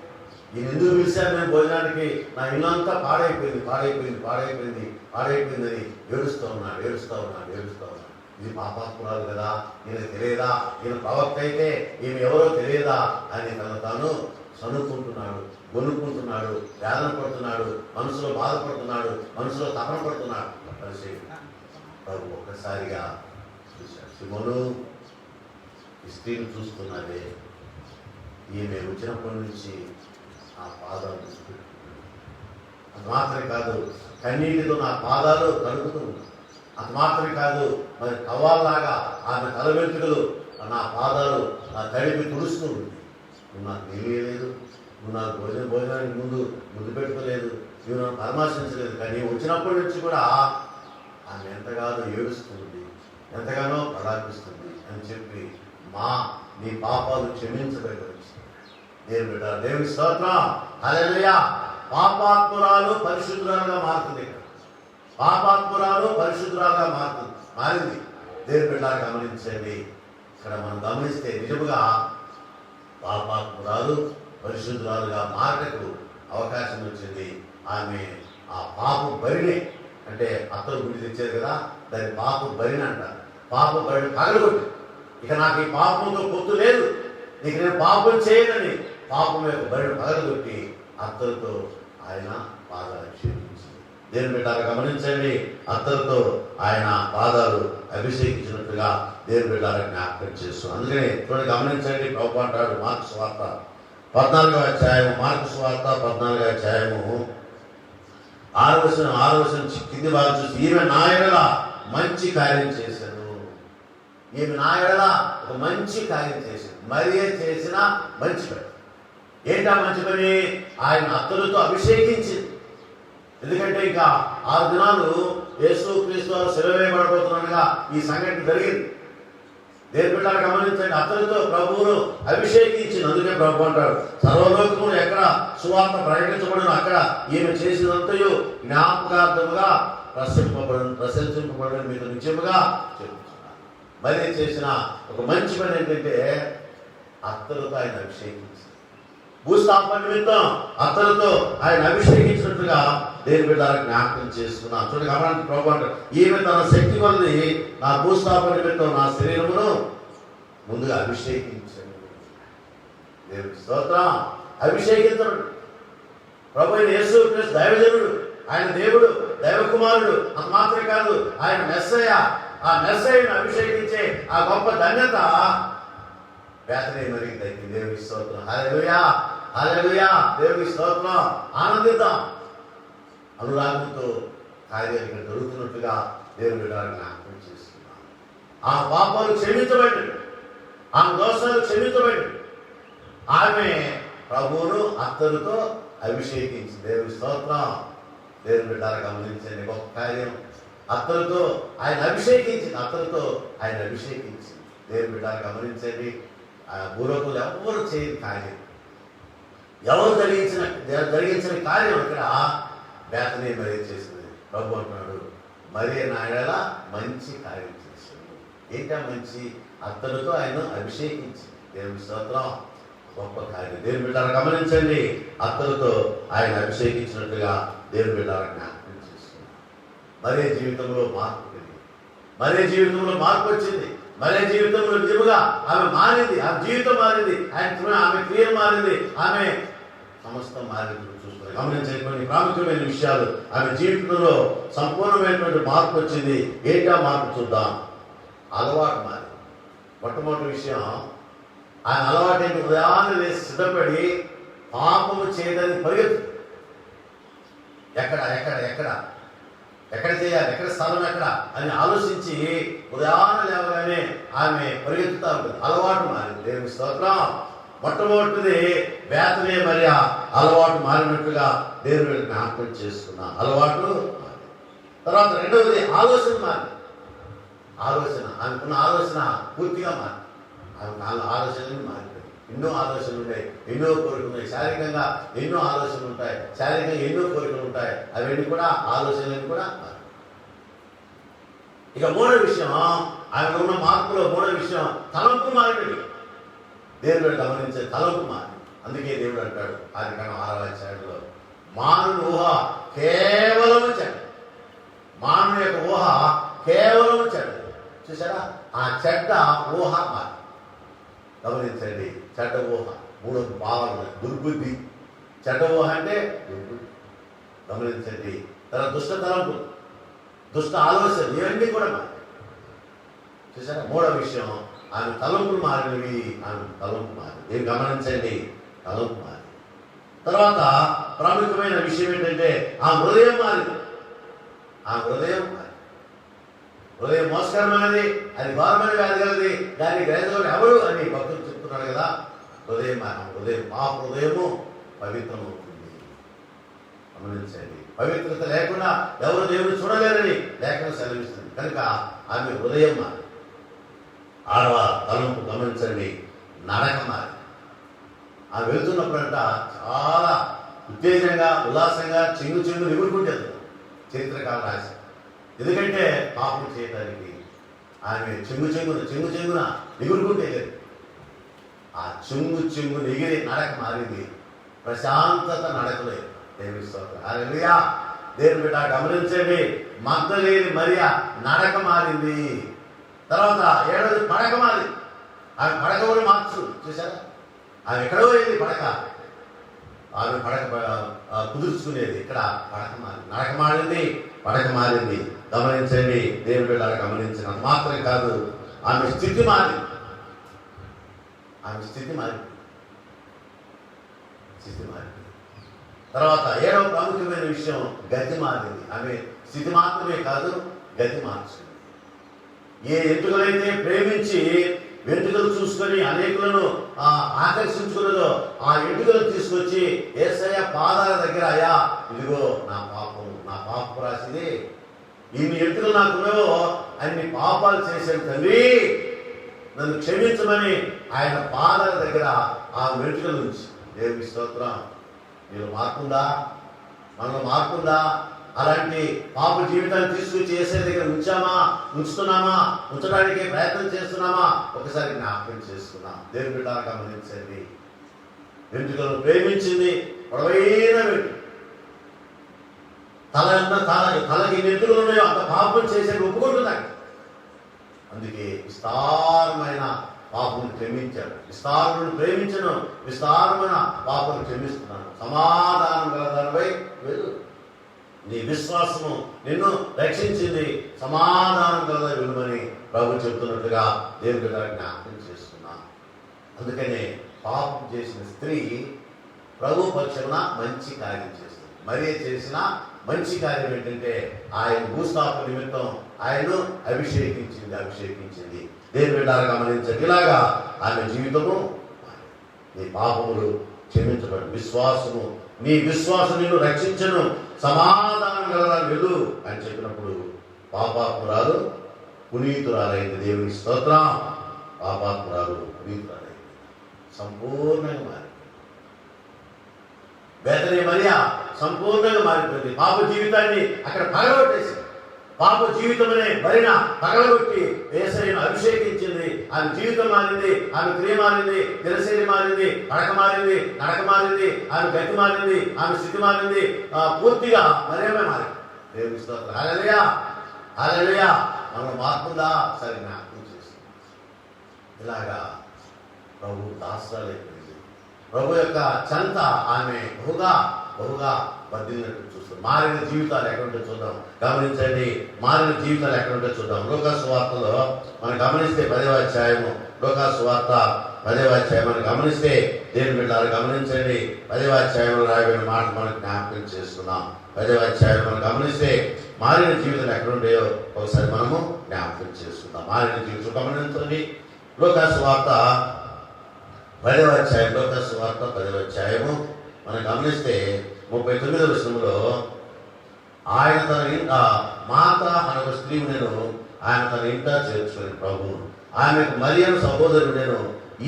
ఈయన ఎందుకు పిలిచాను నేను భోజనానికి, నా ఇల్లంతా పాడైపోయింది అని ఏడుస్తూ ఉన్నాడు. ఇది పాపాత్మురాలు కదా, ఈయన తెలియదా, ఈయన ప్రవక్త అయితే ఈమె ఎవరో తెలియదా అని తాను సనుక్కుంటున్నాడు, గొనుక్కుంటున్నాడు, వేదన పడుతున్నాడు, మనసులో బాధపడుతున్నాడు, మనసులో తపన పడుతున్నాడు. ప్రభు ఒక్కసారిగా చూశాడు. సిమోను, ఈ స్త్రీని చూస్తున్నదే, ఈమె వచ్చినప్పటి నుంచి ఆ పాదాలు తీసుకుంటున్నాడు. అది మాత్రమే కాదు, కన్నీటితో నా పాదాలు కలుగుతూ ఉన్నాయి. అది మాత్రమే కాదు, మరి కవ్వాల్లాగా ఆమె తల వెంట్రుకలు నా పాదాలు తడిపి తుడుస్తూ ఉంది. నువ్వు నాకు తెలియలేదు, నువ్వు నాకు భోజనానికి ముందు పెట్టుకోలేదు, నువ్వు నన్ను పరామర్శించలేదు. కానీ వచ్చినప్పటి నుంచి కూడా ఆమె ఎంతగానో ఏడుస్తుంది, ఎంతగానో ప్రలాపిస్తుంది అని చెప్పి నీ పాపాలు క్షమించబడి దేవుని స్తోత్రం, హల్లెలూయా. పాపాత్మురాలు పరిశుద్ధురాలుగా మారుతుంది. మారింది. దేవుని బిడ్డలారా గమనించండి. ఇక్కడ మనం గమనిస్తే నిజముగా పాపాత్మురాలు పరిశుద్ధురాలుగా మారటకు అవకాశం వచ్చింది. ఆమె ఆ పాప బరిని, అంటే అత్తలు గుడి తెచ్చారు కదా, దాన్ని పాప బరిని అంటారు. పాప బరిని పగలగొట్టి, ఇక నాకు ఈ పాపంతో పొత్తు లేదు, నీకు నేను పాపం చేయనని పాపం యొక్క బరిని పగలగొట్టి అత్తలతో ఆయన పాదాలు అభిషేకించింది. దేవుని బిడ్డలారా గమనించండి, అత్తలతో ఆయన పాదాలు అభిషేకించినట్టుగా దేవుని బిడ్డలారా జ్ఞాపకం చేస్తున్నాం. అందుకని చూడండి, గమనించండి, ప్రభువు అంటాడు మార్కు సువార్త 14వ అధ్యాయము, మార్కు సువార్త 14వ అధ్యాయము 6వ వచనం కింది భాగం చూసి, ఈమె నా ఎడల మంచి కార్యం చేశాను. ఈమె నా ఎడల ఒక మంచి కార్యం చేశాను. మరియ చేసిన మంచి పని ఏంటా మంచి పని? ఆయన అత్తలతో అభిషేకించింది. ఎందుకంటే ఇంకా 6 దినాలు యేసుక్రీస్తు వారు శిలువ వేయబడబోతున్నట్టుగా ఈ సంఘటన జరిగింది. దేవుని బిడ్డలారా గమనించండి, అతనితో ప్రభువును అభిషేకించింది. అందుకే ప్రభు అంటాడు, సర్వలోకమును ఎక్కడ సువార్త ప్రకటించబడిన అక్కడ ఈమె చేసినంతయు జ్ఞాపకార్థముగా ప్రశంసింపబడిన మీకు నిత్యముగా చెప్తున్నాను. మరి చేసిన ఒక మంచి పని ఏంటంటే అత్తలతో ఆయన అభిషేకించింది. భూస్థాపన నిమిత్తం అత్తలతో ఆయన అభిషేకించినట్టుగా దేవుని బిడ్డలారా జ్ఞాపకం చేసుకున్నాను. చూడండి, గమనించి ప్రభు అంటాడు, ఈమె తన శక్తి కొలది నా భూస్థాపన నిమిత్తం నా శరీరమును ముందుగా అభిషేకించండి. దేవుడి స్తోత్రం. అభిషేకించడు ప్రభు అయిన యేసుక్రీస్తు దైవజనుడు, ఆయన దేవుడు, దైవ కుమారుడు. అంత మాత్రమే కాదు, ఆయన మెస్సయ్య. ఆ మెస్సయ్యను అభిషేకించే ఆ గొప్ప ధన్యత బేతలేహేము మరికి దక్కింది. దేవుడి స్తోత్రం. హల్లెలూయా, హల్లెలూయా. దేవుడి స్తోత్రం. ఆనందిద్దాం. అనురాగంతో కార్యాలు ఇక్కడ జరుగుతున్నట్టుగా దేవుని బిడ్డలారా జ్ఞాపకం చేస్తున్నాను. ఆ పాపాలు క్షమించబడి, ఆ దోషాలు క్షమించబడి ఆమె ప్రభువును అత్తలతో అభిషేకించింది. దేవుని స్తోత్రం. దేవుని బిడ్డలారా గమనించండి, గొప్ప కార్యం. అత్తలతో ఆయన అభిషేకించింది. అత్తలతో ఆయన అభిషేకించింది. దేవుని బిడ్డలారా గమనించండి, భూలోకంలో ఎవరు చేయని కార్యం, ఎవరు జరిగించిన కార్యం ఇక్కడ బేతలేహేము మరియ చేసింది. ప్రభు అంటున్నాడు, మరియ నా ఎడల మంచి కార్యం చేసింది. ఏంటా మంచి? అత్తలతో ఆయన అభిషేకించి. దేవుని స్తోత్రం. గొప్ప కార్యం. దేవుని బిడ్డలారా గమనించండి, అత్తలతో ఆయన అభిషేకించినట్టుగా దేవుని బిడ్డలారా జ్ఞాపకం చేసుకున్నాడు. మరియ జీవితంలో మార్పు కలిగింది. మరియ జీవితంలో మార్పు వచ్చింది. మరియ జీవితంలో నిజముగా ఆమె మారింది. ఆమె జీవితం మారింది. ఆమె క్రియలు మారింది. ఆమె సమస్తం మారింది. చూసుకుని గమనించండి, కొన్ని ప్రాముఖ్యమైన విషయాలు. ఆమె జీవితంలో సంపూర్ణమైనటువంటి మార్పు వచ్చింది. ఏంటా మార్పు చూద్దాం. అలవాటు మారింది. మొట్టమొదటి విషయం, ఆయన అలవాటు ఏంటి? ఉదయాన్నే లేచి సిద్ధపడి పాపము చేయడానికి పరిగెత్తు. ఎక్కడ ఎక్కడ ఎక్కడ ఎక్కడ చేయాలి, ఎక్కడ స్థలం ఎక్కడ అని ఆలోచించి ఉదయాన్నే లేవగానే ఆమె పరిగెత్తుతా ఉంటుంది. అలవాటు మారింది. దేవుని స్తోత్రం. మొట్టమొదటిది బేతలేహేము మరియ అలవాటు మారినట్టుగా దేవుని జ్ఞాపకం చేసుకున్నా. అలవాటు మారింది. తర్వాత రెండవది ఆలోచన మారింది. ఆలోచన, ఆమెకున్న ఆలోచన పూర్తిగా మారింది. ఆమె ఆలోచనలు మారిపోయి ఎన్నో ఆలోచనలు ఉంటాయి, ఎన్నో కోరికలు ఉన్నాయి. శారీరకంగా ఎన్నో ఆలోచనలు ఉంటాయి, శారీరకంగా ఎన్నో కోరికలు ఉంటాయి. అవన్నీ కూడా ఆలోచనలు కూడా మారి. ఇక మూడో విషయం, ఆమె ఉన్న మార్పులో మూడో విషయం తలంపు మారినవి. దేవుడు గమనించే తలంపు మారి. అందుకే దేవుడు అంటాడు ఆదికాండం 6వ అధ్యాయంలో, మానవుని ఊహ కేవలం చెడ్డ. మానవుని యొక్క ఊహ కేవలం చెడ్డ. చూసారా, ఆ చెడ్డ ఊహ మారి. గమనించండి, చెడ్డ ఊహ. మూడు భావాలు. దుర్బుద్ధి, చెడ్డ ఊహ అంటే దుర్బుద్ధి. గమనించండి. తర్వాత దుష్ట తలంపు, దుష్ట ఆలోచన, ఇవన్నీ కూడా మారి. చూసారా, మూడో విషయం, ఆమె తలంపులు మారినవి. ఆమె తలంపు మారి. ఏం గమనించండి, తలంపు మారి. తర్వాత ప్రాముఖ్యమైన విషయం ఏంటంటే ఆ హృదయం మారింది. ఆ హృదయం మారి. హృదయం మోసకరమైనది, అది ఘోరమైన వ్యాధి కలది, దాన్ని గ్రహించడం ఎవరు అని భక్తులు చెప్తున్నాడు కదా. హృదయం హృదయం మా హృదయము పవిత్రమవుతుంది. గమనించండి, పవిత్రత లేకుండా ఎవరు దేవుడు చూడలేరని లేఖనం సెలవిస్తుంది. కనుక ఆమె హృదయం మారి. ఆడవ తలంపు గమనించండి, నడక మారి. ఆమె వెళ్తున్నప్పుడంట చాలా ఉత్తేజంగా, ఉల్లాసంగా, చెంగు చెంగు ఎగురుకుంటుంది. చరిత్రకాల రాశి. ఎందుకంటే పాపం చేయడానికి ఆమె చెంగున ఎగురుకుంటే ఆ చెంగున ఎగిరి నడక మారింది. ప్రశాంతత నడకలేదు. దేవుని స్తోత్రం. హల్లెలూయా. దేవుని బిడ్డ గమనించండి, మగ్దలేని మరియ నడక మారింది. తర్వాత 7వ పడక మారింది. ఆమె పడక కూడా మార్చు చూసారా. ఆమె ఎక్కడో వెళ్ళి పడక, ఆమె పడక కుదుర్చుకునేది. ఇక్కడ పడక మారింది, నడక మారింది, పడక మారింది. గమనించండి దేవుని బిడ్డ గమనించినంత మాత్రమే కాదు, ఆమె స్థితి మారింది. తర్వాత 7వ ప్రాముఖ్యమైన విషయం గతి మారింది. ఆమె స్థితి మాత్రమే కాదు, గతి మార్చింది. ఏ ఎంటుకలైతే ప్రేమించి వెంట్రుకలు చూసుకొని అనేకులను ఆకర్షించుకున్నదో ఆ ఎంటుకలు తీసుకొచ్చి యేసయ్య పాదాల దగ్గర, అయ్యా ఇదిగో నా పాపం రాసింది, ఇన్ని ఎంటుకలు నాకున్నావో అన్ని పాపాలు చేశాను తండ్రి, నన్ను క్షమించమని ఆయన పాదాల దగ్గర ఆ వెంట్రుకల నుంచి. దేవుని స్తోత్రం. మీరు మార్పుందా? మనలో మార్పుందా? అలాంటి పాప జీవితాన్ని తీసుకొచ్చి యేసే దగ్గర ఉంచుతున్నామా? ఉంచడానికి ప్రయత్నం చేస్తున్నామా? ఒకసారి జ్ఞాపకం చేసుకున్నాం. దేవుని బిడ్డ గమనించండి, వెంట్రుకలను ప్రేమించింది. పొడవైన వెంట్రుక, తలకి వెంట్రుకలు ఉన్నాయో అంత పాపం చేసేది ఒప్పుకుంటున్నాడు. అందుకే విస్తారమైన పాపం క్షమించాడు. విస్తారమును ప్రేమించను, విస్తారమైన పాపం క్షమిస్తున్నాను. సమాధానం గలదానిపై వెళ్ళు, నీ విశ్వాసము నిన్ను రక్షించింది, సమాధానం కలదా వెళ్ళమని ప్రభు చెబుతున్నట్టుగా దేవుని బిడ్డ జ్ఞాపకం చేస్తున్నాను. అందుకనే పాపం చేసిన స్త్రీ ప్రభు పక్షమున మంచి కార్యం చేస్తుంది. మరియ చేసిన మంచి కార్యం ఏంటంటే ఆయన భూస్థాపన నిమిత్తం ఆయన్ను అభిషేకించింది. దేవుని బిడ్డ గమనించండి, ఇలాగా ఆమె జీవితము, నీ పాపములు క్షమించబడి విశ్వాసము, నీ విశ్వాసం నిన్ను రక్షించను, సమాధానం గలదా వెళ్ళు అని చెప్పినప్పుడు పాపాత్మురాలు పునీతురాలైంది. దేవుని స్తోత్రం. పాపాత్మురాలు పునీతురాలైంది, సంపూర్ణంగా మారింది. బేతనీ మరియ సంపూర్ణంగా మారిపోయింది. పాప జీవితాన్ని అక్కడ పగలగొట్టేసింది. పాప జీవితమనే బరిన పగలగొట్టి యేసయ్యను అభిషేకించింది. ఆమె జీవితం మారింది, ఆమె క్రియ మారింది, దినశైలి మారింది, పడక మారింది, నడక మారింది, ఆమె గతి మారింది, ఆమె స్థితి మారింది. పూర్తిగా మరియమే మారింది. దేవుని స్తోత్రం. హల్లెలూయా, హల్లెలూయా. మనం మార్పుందా? సరే జ్ఞాపకం చేస్తుంది. ఇలాగా ప్రభు దాసరాలైపోయింది. ప్రభు యొక్క చెంత ఆమె బహుగా వర్ధిల్లినట్టు చూస్తాం. మారిన జీవితాలు ఎక్కడుంటే చూద్దాం. గమనించండి, మారిన జీవితాలు ఎక్కడుంటే చూద్దాం. లోకాసు వార్తలో మనం గమనిస్తే 10వ అధ్యాయము, లోకాసు వార్త 10వ అధ్యాయం మనం గమనిస్తే, దేవుని బిడ్డలారా గమనించండి, 10వ అధ్యాయంలో రాయబడిన మాట మనం జ్ఞాపకం చేసుకున్నాం. 10వ అధ్యాయం మనం గమనిస్తే మారిన జీవితాలు ఎక్కడుంటాయో ఒకసారి మనము జ్ఞాపకం చేసుకుందాం. మారిన జీవితం గమనించండి. లోకాసు వార్త 10వ అధ్యాయం, లోకాసు వార్త 10వ అధ్యాయము మనం గమనిస్తే 39వ వచనంలో, ఆయన తన ఇంట మాత అనే ఒక స్త్రీ నేను ఆయన తన ఇంట చేర్చుకుని ప్రభు ఆమెకు మరియను సహోదరుడేను,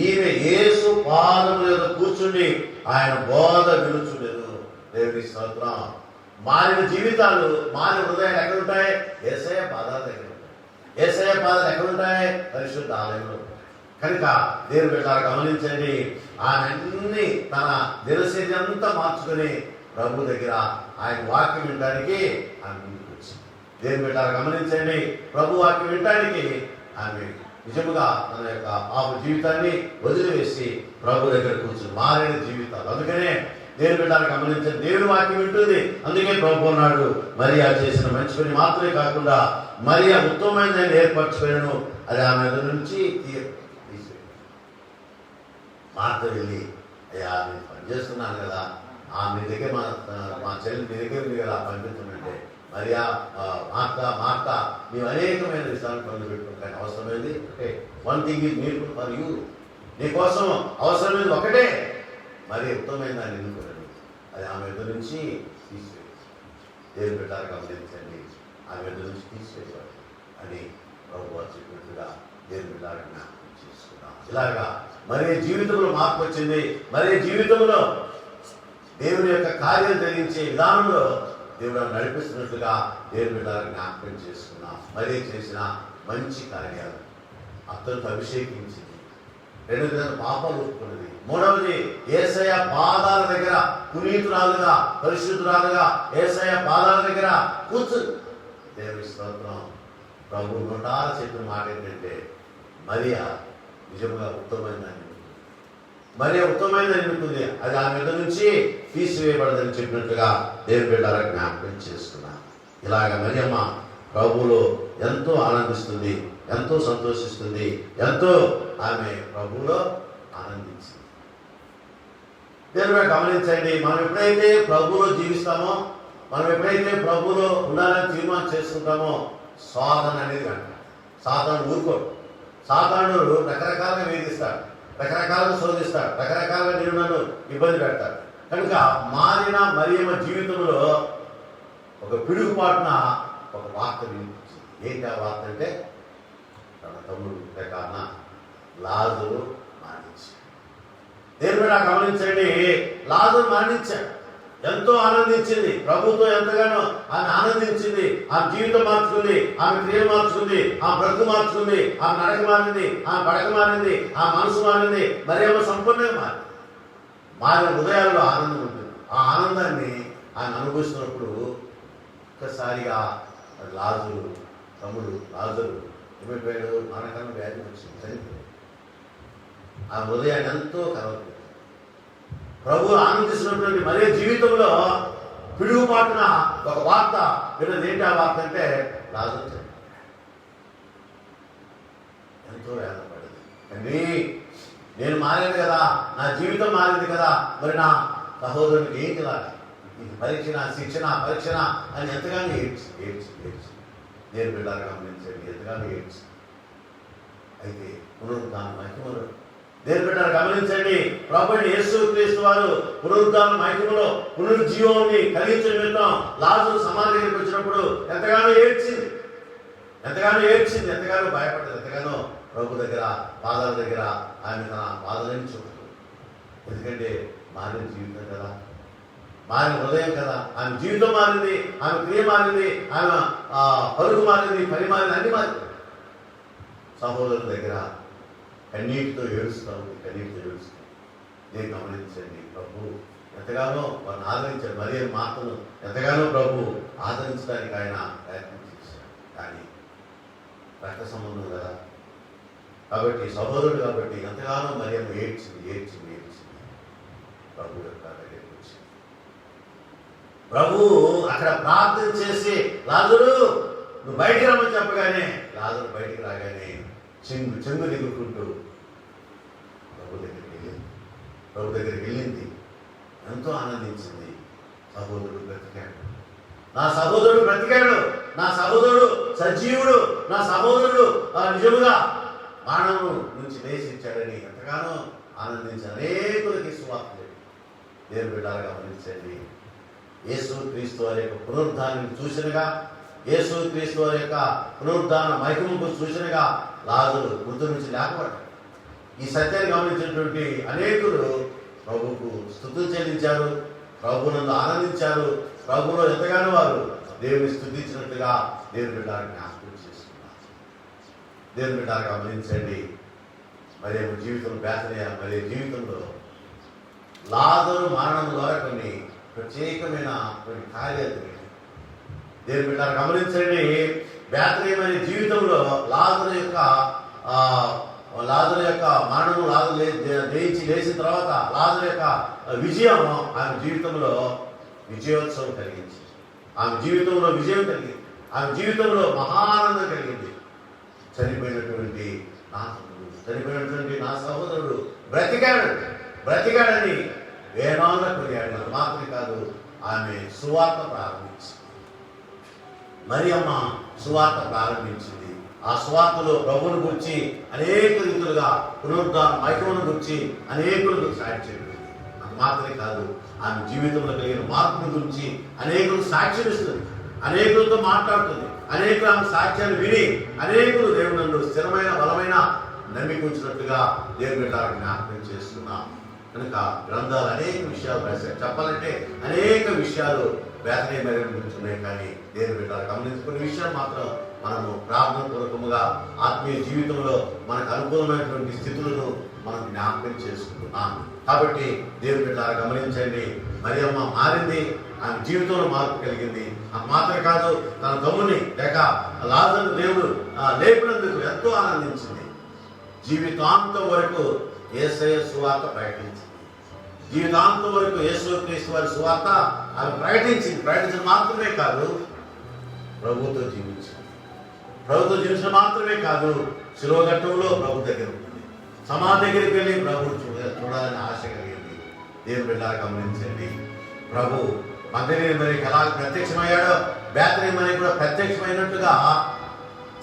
ఈమె యేసు పాదముల మీద కూర్చుండి ఆయన బోధ వినుచుండెను. దేవుని స్తోత్రం. మారిన జీవితాలు, మారిన హృదయాలు ఎక్కడుంటాయి? యేసయ్య పాదాల దగ్గర ఉంటాయి. యేసయ్య పాదాలు ఎక్కడుంటాయి? పరిశుద్ధ ఆలయంలో. కనుక దేవుని బిడ్డలారా గమనించండి, ఆమె అన్ని తన దినశైలి అంతా మార్చుకొని ప్రభు దగ్గర ఆయన వాక్యం వినడానికి ఆమె ముందుకు వచ్చింది. దేవుని బిడ్డలారా గమనించండి, ప్రభు వాక్యం వినడానికి ఆమె నిజముగా తన యొక్క పాప జీవితాన్ని వదిలివేసి ప్రభు దగ్గర కూర్చుని మారిన జీవితాలు. అందుకనే దేవుని బిడ్డలారా గమనించండి, దేవుని వాక్యం వింటుంది. అందుకే ప్రభు అన్నాడు, మరియా చేసిన మంచి పని మాత్రమే కాకుండా మరియా ఉత్తమమైన ఏర్పరచుకోను, అది ఆమె నుంచి మార్త వెళ్ళి, అయ్యా నేను పనిచేస్తున్నాను కదా, మీ దగ్గర మా చెల్లి మీ దగ్గర ఉంది కదా పంపించమంటే, మరియా మార్త నీవు అనేకమైన విషయాలు పనులు పెట్టుకుంటాను, అవసరమైంది ఒకటే. One thing is needful for you, నీకోసం అవసరమైంది ఒకటే, మరి ఉత్తమమైన దాన్ని ఎన్నుకోండి. అది ఆమె ఎదురు నుంచి తీసివేయాలి. దేవుని బిడ్డలారా గమనించండి, ఆమె ఎదురు నుంచి తీసివేయాలి అని ప్రభువు చెప్పినట్టుగా దేవుని బిడ్డలారా జ్ఞాపకం చేసుకున్నాం. ఇలాగా మరి జీవితంలో మార్పు వచ్చింది. మరి జీవితంలో దేవుని యొక్క కార్యం జరిగించే విధానంలో దేవుడు నడిపిస్తున్నట్టుగా దేవుని బిడ్డలారా జ్ఞాపకం చేసుకున్నాం. మరి చేసిన మంచి కార్యాలు, అతనికి అభిషేకించింది. రెండవది తన పాపాలు ఒప్పుకున్నది. మూడవది యేసయ్య పాదాల దగ్గర పునీతురాలుగా, పరిశుద్ధురాలుగా యేసయ్య పాదాల దగ్గర కూర్చుంది. దేవుని స్తోత్రం. ప్రభు నోటాల చెప్పిన మాట ఏంటంటే, మరియా నిజంగా ఉత్తమమైనదని మరియా ఉత్తమమైనదని అనుకుంది. అది ఆమె మీద నుంచి తీసివేయబడదని చెప్పినట్టుగా దేవుని బిడ్డల జ్ఞాపకం చేస్తున్నా. ఇలాగ మరియమ్మ ప్రభువులో ఎంతో ఆనందిస్తుంది, ఎంతో సంతోషిస్తుంది, ఎంతో ఆమె ప్రభువులో ఆనందించింది. దేవుని గమనించండి, మనం ఎప్పుడైతే ప్రభువులో జీవిస్తామో, మనం ఎప్పుడైతే ప్రభువులో ఉండాలని తీర్మానం చేసుకుంటామో, సాతాను అనేది అంట. సాతాను ఊరుకోడు. సాతాను రకరకాలుగా వేధిస్తాడు, రకరకాలుగా శోధిస్తాడు, రకరకాలుగా నన్ను ఇబ్బంది పెడతాడు. కనుక మారిన మరియమ్మ జీవితంలో ఒక పిడుగుపాటున ఒక వార్త వినిపించింది. ఏంటి ఆ వార్త అంటే, తన తమ్ముడు లేక అన్న లాజరు మరణించాడు. దేవుడు నాకు గమనించండి, లాజరు మరణించాడు. ఎంతో ఆనందించింది, ప్రభుతో ఎంతగానో ఆమె ఆనందించింది. ఆమె జీవితం మార్చుకుంది, ఆమె క్రియ మార్చుకుంది, ఆమె బ్రతుకు మార్చుకుంది, ఆమె నడక మారింది, ఆమె పడక మారింది, ఆ మనసు మారింది. మరియమ్మ సంపూర్ణంగా మారింది. మారిన హృదయాల్లో ఆనందం ఉంటుంది. ఆ ఆనందాన్ని ఆయన అనుభవిస్తున్నప్పుడు ఒక్కసారిగా లాజరు తమ్ముడు లాజరు ఏమైపోయాడు, మరణకరణ వ్యాధి వచ్చింది, చనిపోయాడు. ఆ హృదయాన్ని ఎంతో కలవదు. ప్రభు ఆనందిస్తున్నటువంటి మరే జీవితంలో పిడుగుపాటున ఒక వార్త విన్నది. ఏంటి ఆ వార్త అంటే, లాజరు చనిపోయాడు. ఎంతో వేదపడింది. కానీ నేను మారాను కదా, నా జీవితం మారింది కదా, మరి నా సహోదరునికి ఏంటి లాగా ఇది పరీక్షణ, శిక్షణ, పరీక్షణ అని ఎంతగానో ఏడ్చి ఏడ్చి ఏడ్చి నేను బిడ్డలు గమనించండి, ఎంతగానో ఏడ్చి. అయితే పునరుద్ధాన మహిమలో నేను బిడ్డలు గమనించండి, ప్రభువైన యేసుక్రీస్తు వారు పునరుద్ధాన మహిమలో పునరుజ్జీవాన్ని కలిగించిన నిమిత్తం లాజరు సమాధి దగ్గరికి వచ్చినప్పుడు ఎంతగానో ఏడ్చింది, ఎంతగానో ఏడ్చింది, ఎంతగానో భయపడ్డది, ఎంతగానో ప్రభు దగ్గర పాదాల దగ్గర ఆమె తన బాధలని చూపుతుంది. ఎందుకంటే మారిన జీవితం కదా, మారిన హృదయం కదా, ఆమె జీవితం మారింది, ఆమె క్రియ మారింది, ఆమె పలుకు మారింది, పని మారింది, అన్ని మారింది. సహోదరుల దగ్గర కన్నీటితో ఏడుస్తూ ఉంది, కన్నీటితో ఏడుస్తుంది. నేను గమనించండి, ప్రభు ఎంతగానో వారిని ఆదరించాడు. మరి మాటను ఎంతగానో ప్రభు ఆదరించడానికి ఆయన ప్రయత్నం చేశాడు. కానీ రక్త సంబంధం కదా కాబట్టి, సహోదరుడు కాబట్టి ఎంతగానో మరి ఏడ్చింది ఏడ్చింది ఏడ్చింది. ప్రభు యొక్క దగ్గరికి వచ్చింది. ప్రభు అక్కడ ప్రార్థన చేసి, లాజరు నువ్వు బయటికి రమ్మని చెప్పగానే లాజరు బయటికి రాగానే చెంగు చెంగు దిగుకుంటూ ప్రభు దగ్గరికి వెళ్ళింది. ఎంతో ఆనందించింది. సహోదరుడు బ్రతికాడు, నా సహోదరుడు బ్రతికాడు, నా సహోదరుడు సజీవుడు, నా సహోదరుడు నిజముగా మరణము నుంచి లేచించాడని ఎంతగానో ఆనందించి అనేకులకి సువార్త దేవుని బిడ్డలుగా గమనించండి. యేసుక్రీస్తు వారి యొక్క పునరుద్ధానాన్ని సూచనగా, యేసుక్రీస్తు వారి యొక్క పునరుద్ధాన మహిమకు సూచనగా లాజరు మృతి నుంచి లేకపోవడం. ఈ సత్యాన్ని గమనించినటువంటి అనేకులు ప్రభువుకు స్తుతులు చెల్లించారు, ప్రభువునందు ఆనందించారు. ప్రభువులో ఎంతగానో వారు దేవుని స్తుతించినట్టుగా దేవుని బిడ్డలను జ్ఞాపకం చేసుకున్నారు. దేవుని బిడ్డలు గమనించండి, మరి జీవితం బేతనీయ మరి జీవితంలో లాజరు మరణం ద్వారా కొన్ని ప్రత్యేకమైన కొన్ని కార్యాలు జరిగాయి. దేవుని బిడ్డలు గమనించండి, బేతనీయమైన జీవితంలో లాజరు యొక్క మరణము, లాజరు లేచిన తర్వాత లాజరు యొక్క విజయం ఆమె జీవితంలో విజయోత్సవం కలిగించింది. ఆమె జీవితంలో విజయం కలిగింది, ఆమె జీవితంలో మహానందం కలిగింది. చనిపోయినటువంటి నా తమ్ముడు, చనిపోయినటువంటి నా సహోదరుడు బ్రతికాడని వేణాలను కొనియాడు. మాత్రమే కాదు, ఆమె సువార్త ప్రారంభించింది. మరియమ్మ సువార్త ప్రారంభించింది. ఆ సువార్తలో ప్రభువును గురించి అనేక రీతులుగా పునరుద్ధాన మహిమను గురించి అనేకులకు సాక్షి చెప్పింది. అది మాత్రమే కాదు, ఆమె జీవితంలో కలిగిన మార్పుల గురించి అనేకులు సాక్ష్యం ఇస్తుంది, అనేకులతో మాట్లాడుతుంది. అనేకులు ఆమె సాక్ష్యాన్ని విని అనేకులు దేవుడు స్థిరమైన బలమైన నమ్మిక ఉంచినట్టుగా దేవుని బిడ్డలకు జ్ఞాపకం చేస్తున్నాం. కనుక గ్రంథాలు అనేక విషయాలు రాశారు. చెప్పాలంటే అనేక విషయాలు బేతనీ మరియ గురించి ఉన్నాయి. కానీ దేవుని బిడ్డలు గమనించుకునే విషయాలు మాత్రం మనము ప్రార్థన పూర్వకముగా ఆత్మీయ జీవితంలో మనకు అనుకూలమైనటువంటి స్థితులను మనం జ్ఞాపకం చేసుకుంటున్నాం. కాబట్టి దేవుని బిడ్డలు గమనించండి, మరియమ్మ మారింది, ఆమె జీవితంలో మార్పు కలిగింది. అది మాత్రం కాదు, తన తమ్ముని లేక లాజరు దేవుడు లేపినందుకు ఎంతో ఆనందించింది. జీవితాంతం వరకు యేసయ్య సువార్త ప్రకటించింది. జీవితాంతం వరకు యేసుక్రీస్తు వారి సువార్త ఆమె ప్రకటించడం మాత్రమే కాదు, ప్రభువుతో జీవించింది. ప్రభుత్వం జీవించడం మాత్రమే కాదు, శిలువ ఘట్టంలో ప్రభు దగ్గర ఉంటుంది, సమాధి దగ్గరికి వెళ్ళి ప్రభువు చూడాలని ఆశ కలిగింది. దేవుని బిడ్డలు గమనించండి, ప్రభు మగ్దలేనే మరియకి ఎలా ప్రత్యక్షమయ్యాడో బేతనీ మరియకి కూడా ప్రత్యక్షమైనట్టుగా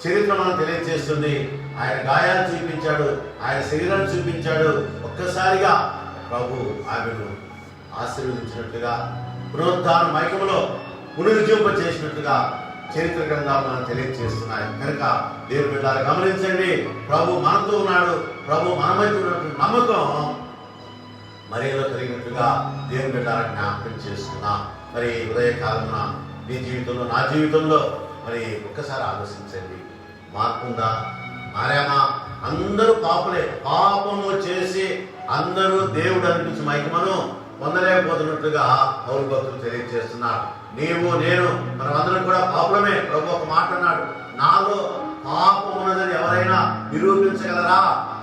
చరిత్ర మనం తెలియజేస్తుంది. ఆయన గాయాలు చూపించాడు, ఆయన శరీరాన్ని చూపించాడు. ఒక్కసారిగా ప్రభు ఆమెను ఆశీర్వదించినట్లుగా, పునరుద్ధాన మైకములో పునరుజ్జీవింప చేసినట్లుగా చరిత్ర గ్రంథాలు మనం తెలియజేస్తున్నాయి. కనుక దేవుని బిడ్డలు గమనించండి, ప్రభు మనతో ఉన్నాడు, ప్రభు మన మధ్య ఉన్నటువంటి నమ్మకం మరియలో కలిగినట్లుగా దేవుని బిడ్డలు జ్ఞాపకం చేస్తున్నా. మరి ఉదయకాలమున నీ జీవితంలో, నా జీవితంలో మరి ఒక్కసారి ఆలోచించండి, మార్పుందా? మారామా? అందరూ పాపులే, పాపము చేసి అందరూ దేవుడు అనిపించి మైకమను పొందలేకపోతున్నట్లుగా పౌలు భక్తులు తెలియజేస్తున్నాడు. నీవు నేను మనమందరం కూడా పాపులమే. ప్రభు ఒక మాట అన్నాడు, నాలో పాపం ఉన్నదని ఎవరైనా నిరూపించగలరా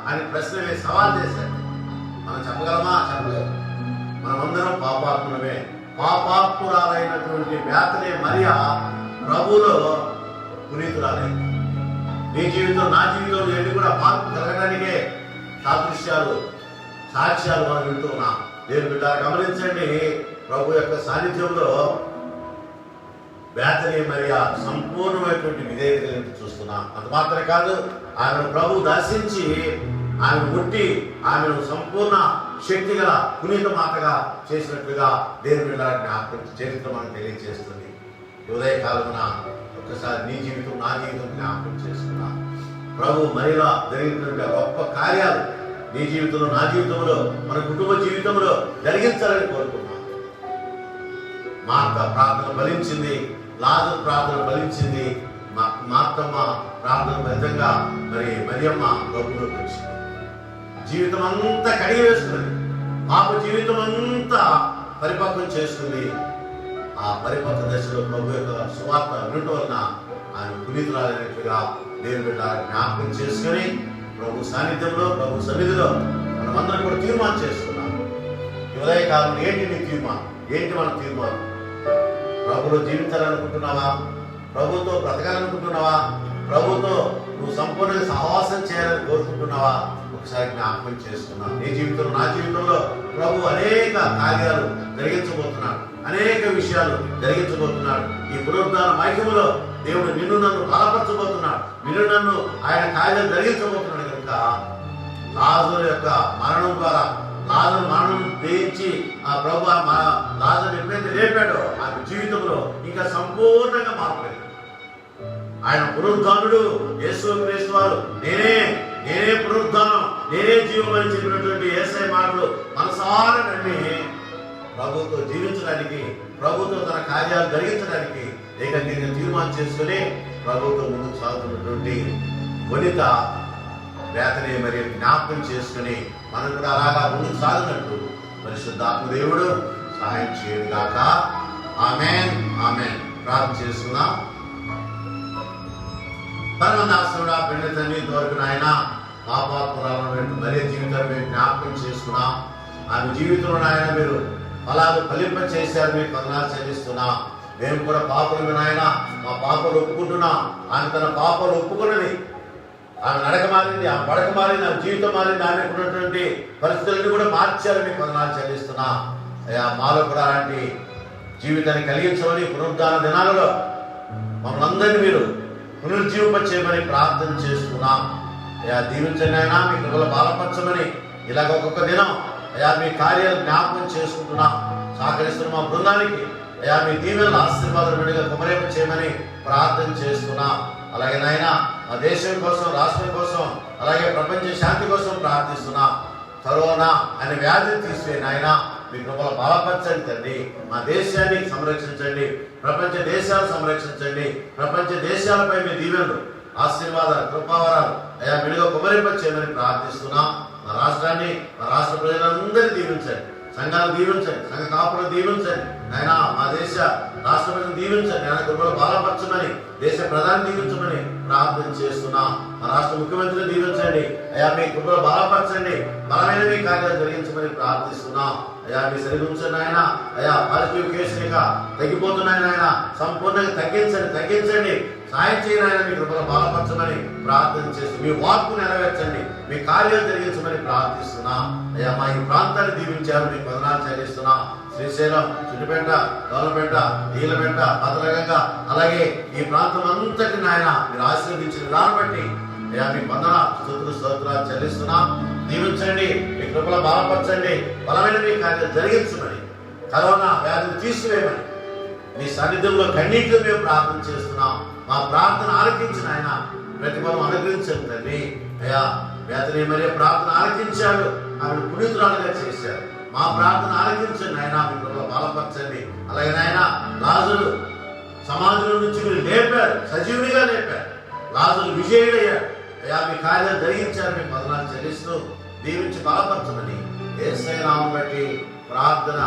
అని ప్రశ్న వేసి సవాల్ చేశాడు. మనం చెప్పగలమా? చెప్పగలం. మనమందరం పాపాత్ములమే. పాపాత్మురాలైనటువంటి బేతనీ మరియ ప్రభువులో పునీతురాలైంది. నీ జీవితం, నా జీవితంలో ఎన్ని కూడా మార్పు కలగడానికే సాక్ష్యాలు మనం వింటూ ఉన్నాం. దేవుని బిడ్డలు గమనించండి, ప్రభు యొక్క సాన్నిధ్యంలో బేతనీ మరియ సంపూర్ణమైనటువంటి విధేయతను చూస్తున్నాం. అంత మాత్రమే కాదు, ఆమెను ప్రభు దర్శించి ఆమెను ముట్టి ఆమెను సంపూర్ణ శక్తి గల పునీత మాతగా చేసినట్లుగా దేవుని బిడ్డల జ్ఞాపకం చరిత్ర మనం తెలియజేస్తుంది. ఉదయకాలమున ఒక్కసారి నీ జీవితం, నా జీవితం జ్ఞాపకం చేసుకున్నా. ప్రభు మరియలో జరిగినటువంటి గొప్ప కార్యాలు నీ జీవితంలో, నా జీవితంలో, మన కుటుంబ జీవితంలో జరిగించాలని కోరుకున్నాం. మార్త ప్రార్థన ఫలించింది, లాజరు ప్రార్థన ఫలించింది, మార్తమ్మ ప్రార్థన ఫలితంగా మరి మరియమ్మ ప్రభువులోకి వచ్చింది. జీవితం అంతా కడిగి వేసుకున్నది, పాప జీవితం అంతా పరిపక్వం చేసుకుంది. ఆ పరిపక్వ దశలో ప్రభు యొక్క సువార్త వినటం వలన ఆయన పునీతురాలైనట్లుగా దేవుని బిడ్డ జ్ఞాపకం చేసుకుని ప్రభు సాన్నిధ్యంలో, ప్రభు సన్నిధిలో మనమందరం కూడా తీర్మానం చేసుకున్నాం. ఈ ఉదయకాలం ఏంటి నీ తీర్మానం? ఏంటి మన తీర్మానం? ప్రభులో జీవించాలనుకుంటున్నావా? ప్రభుతో బ్రతకాలనుకుంటున్నావా? ప్రభుతో నువ్వు సంపూర్ణంగా సహవాసం చేయాలని కోరుకుంటున్నావా? ఒకసారి జ్ఞాపకం చేసుకున్నాం. నీ జీవితంలో, నా జీవితంలో ప్రభు అనేక కార్యాలు జరిగించబోతున్నాడు, అనేక విషయాలు జరిగించబోతున్నాడు. ఈ పునరుద్ధాన మైకములో దేవుడు నిన్ను నన్ను బలపరచబోతున్నాడు, నిన్ను నన్ను ఆయన కార్యాలు జరిగించబోతున్నాడు. కనుక లాజరు యొక్క మరణం ద్వారా, లాజరు మరణం జయించి ఆ ప్రభు లాజరు ఎప్పుడైతే లేపాడో ఆయన జీవితంలో ఇంకా సంపూర్ణంగా మార్పు. ఆయన పునరుద్ధానుడు యేసుక్రీస్తు వారు నేనే పునరుద్ధానం, నేనే జీవమని చెప్పినటువంటి యేసయ్య మాటలు మనసారా నమ్మి ప్రభుతో జీవించడానికి, ప్రభుతో తన కార్యాలు జరిగించడానికి ఏకంగా తీర్మానం చేసుకుని ప్రభుతో ముందుకు సాగుతున్నటువంటి వనిత బేతనీ మరియ జ్ఞాపకం చేసుకుని మనం కూడా అలాగా ముందుకు సాగినట్టు పరిశుద్ధాత్మ దేవుడు సహాయం చేయడు గాక. ఆమేన్, ఆమేన్. ప్రార్థన చేసుకున్నాం. పరమదాసుడా, పిండ తండ్రి ఇంతవరకు నాయన పాపాత్మురాలను మరే జీవితాన్ని మేము జ్ఞాపకం చేసుకున్నాం. ఆమె జీవితంలో నాయన మీరు అలాగే ఫలింప చేశారు, మీకు వందనాలు చెల్లిస్తున్నాం. మేము కూడా పాపలు నాయన, మా పాపలు ఒప్పుకుంటున్నాం. ఆమె తన పాపలు ఒప్పుకున్నది, ఆమె నడక మారింది, ఆమె పడక మారింది, ఆమె జీవితం మారింది, ఆమెకు ఉన్నటువంటి పరిస్థితులను కూడా మార్చారు, మీకు వందనాలు చెల్లిస్తున్నాం. అయ్యా, మాలో కూడా అలాంటి జీవితాన్ని కలిగించమని పునరుద్ధాన దినాలలో మమ్మల్ని అందరినీ మీరు పునరుజ్జీవింప చేయమని ప్రార్థన చేస్తున్నాం. అయ్యా, దీవించండి అయినా మీ కృపలో బలపరచమని ఇలాగ ఒక్కొక్క దినం అయ్యా మీ కార్యాలు జ్ఞాపకం చేసుకుంటున్నాం. సహకరిస్తున్న మా బృందానికి అయ్యా మీ దీవెనలు ఆశీర్వాదాలు విడిగా కుమరేప చేయమని ప్రార్థన చేస్తున్నాం. అలాగే నాయన మా దేశం కోసం, రాష్ట్రం కోసం, అలాగే ప్రపంచ శాంతి కోసం ప్రార్థిస్తున్నాం. కరోనా అనే వ్యాధిని తీసివేయండి నాయన. మీ కృపలో బలపరచండి తండ్రి. మా దేశాన్ని సంరక్షించండి, ప్రపంచ దేశాలు సంరక్షించండి. ప్రపంచ దేశాలపై మీ దీవెనలు, ఆశీర్వాదాలు, కృపావరాలు అయా విడిగా కుమరింపచేయమని ప్రార్థిస్తున్నాం. మా రాష్ట్రాన్ని, మా రాష్ట్ర ప్రజలందరినీ దీవించండి. సంఘాలు దీవించండి, సంఘ కాపులను దీవించండి నాయన. మా దేశ రాష్ట్ర ప్రజలను దీవించండి ఆయన. కృపలో బలపరచమని, దేశ ప్రధాని దీవించమని ప్రార్థన చేస్తున్నాం. మా రాష్ట్ర ముఖ్యమంత్రిని దీవించండి అయా. మీ కృపలో బలపరచండి, బలమైన మీ కార్యాలు జరిగించమని ప్రార్థిస్తున్నాం అయా. మీ సరిగుంచండి ఆయన. అయా పాజిటివ్ కేసులుగా తగ్గిపోతున్నాయి ఆయన, సంపూర్ణంగా తగ్గించండి. సాయం చేయని ఆయన. మీ కృపలో బలపరచమని ప్రార్థన చేస్తూ మీ వాక్కు నెరవేర్చండి, మీ కార్యాలు జరిగించమని ప్రార్థిస్తున్నాం అయ్యా. మా ఈ ప్రాంతాన్ని దీవించారు, మీకు వందనాలు చెల్లిస్తున్నాం. శ్రీశైలం, చుట్టుపేట, దొరలపేట, ఈలపేట, పదరగంగా అలాగే ఈ ప్రాంతం అంతటి నాయన మీరు ఆశీర్వదించిన దాన్ని బట్టి అయ్యా మీకు స్తోత్రాలు చెల్లిస్తున్నాం. దీవించండి, మీ కృపలో బలపరచండి, బలమైన మీ కార్యాలు జరిగించమని, కరోనా వ్యాధిని తీసివేయమని మీ సన్నిధంలో కన్నీటిలో మేము ప్రార్థన చేస్తున్నాం. మా ప్రార్థన ఆలకించిన ఆయన ప్రతిఫలం అనుగ్రహించండి తండ్రి అయ్యా. బేతనీ మరియ ప్రార్థన ఆలకించాడు, ఆమెను పునీతురాలుగా చేశారు. మా ప్రార్థన ఆలకించండి ఆయన, మీ కృపలో బలపరచండి. అలాగే నాయన లాజరు సమాజంలో నుంచి మీరు లేపారు, సజీవునిగా లేపారు. లాజరు విజయుడయ్యాడు అయ్యా. మీ కార్యాలు జరిగించారు, మీకు వందనాలు చెల్లిస్తూ దీవించి బలపరచమని యేసయ్య నామమును బట్టి ప్రార్థన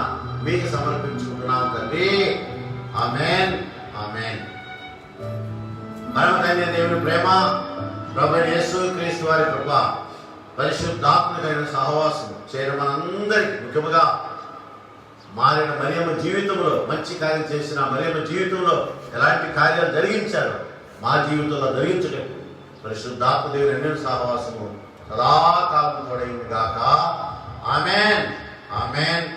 మీకు సమర్పించుకుంటున్నాం తండ్రి. ఆమేన్, ఆమేన్. పరమ తండ్రి దేవుని ప్రేమ, ప్రభువైన యేసు క్రీస్తు వారి కృప, పరిశుద్ధాత్మకమైన సహవాసం చేయడం మనందరికీ, ముఖ్యంగా మారిన మరియమ్మ జీవితంలో మంచి కార్యం చేసిన మరియమ్మ జీవితంలో ఎలాంటి కార్యాలు జరిగించారో మా జీవితంలో జరిగించటకు పరిశుద్ధాత్మ దేవుని ఎన్నో సహవాసము సదాకాలం తోడైంది గాక. ఆమేన్, ఆమేన్.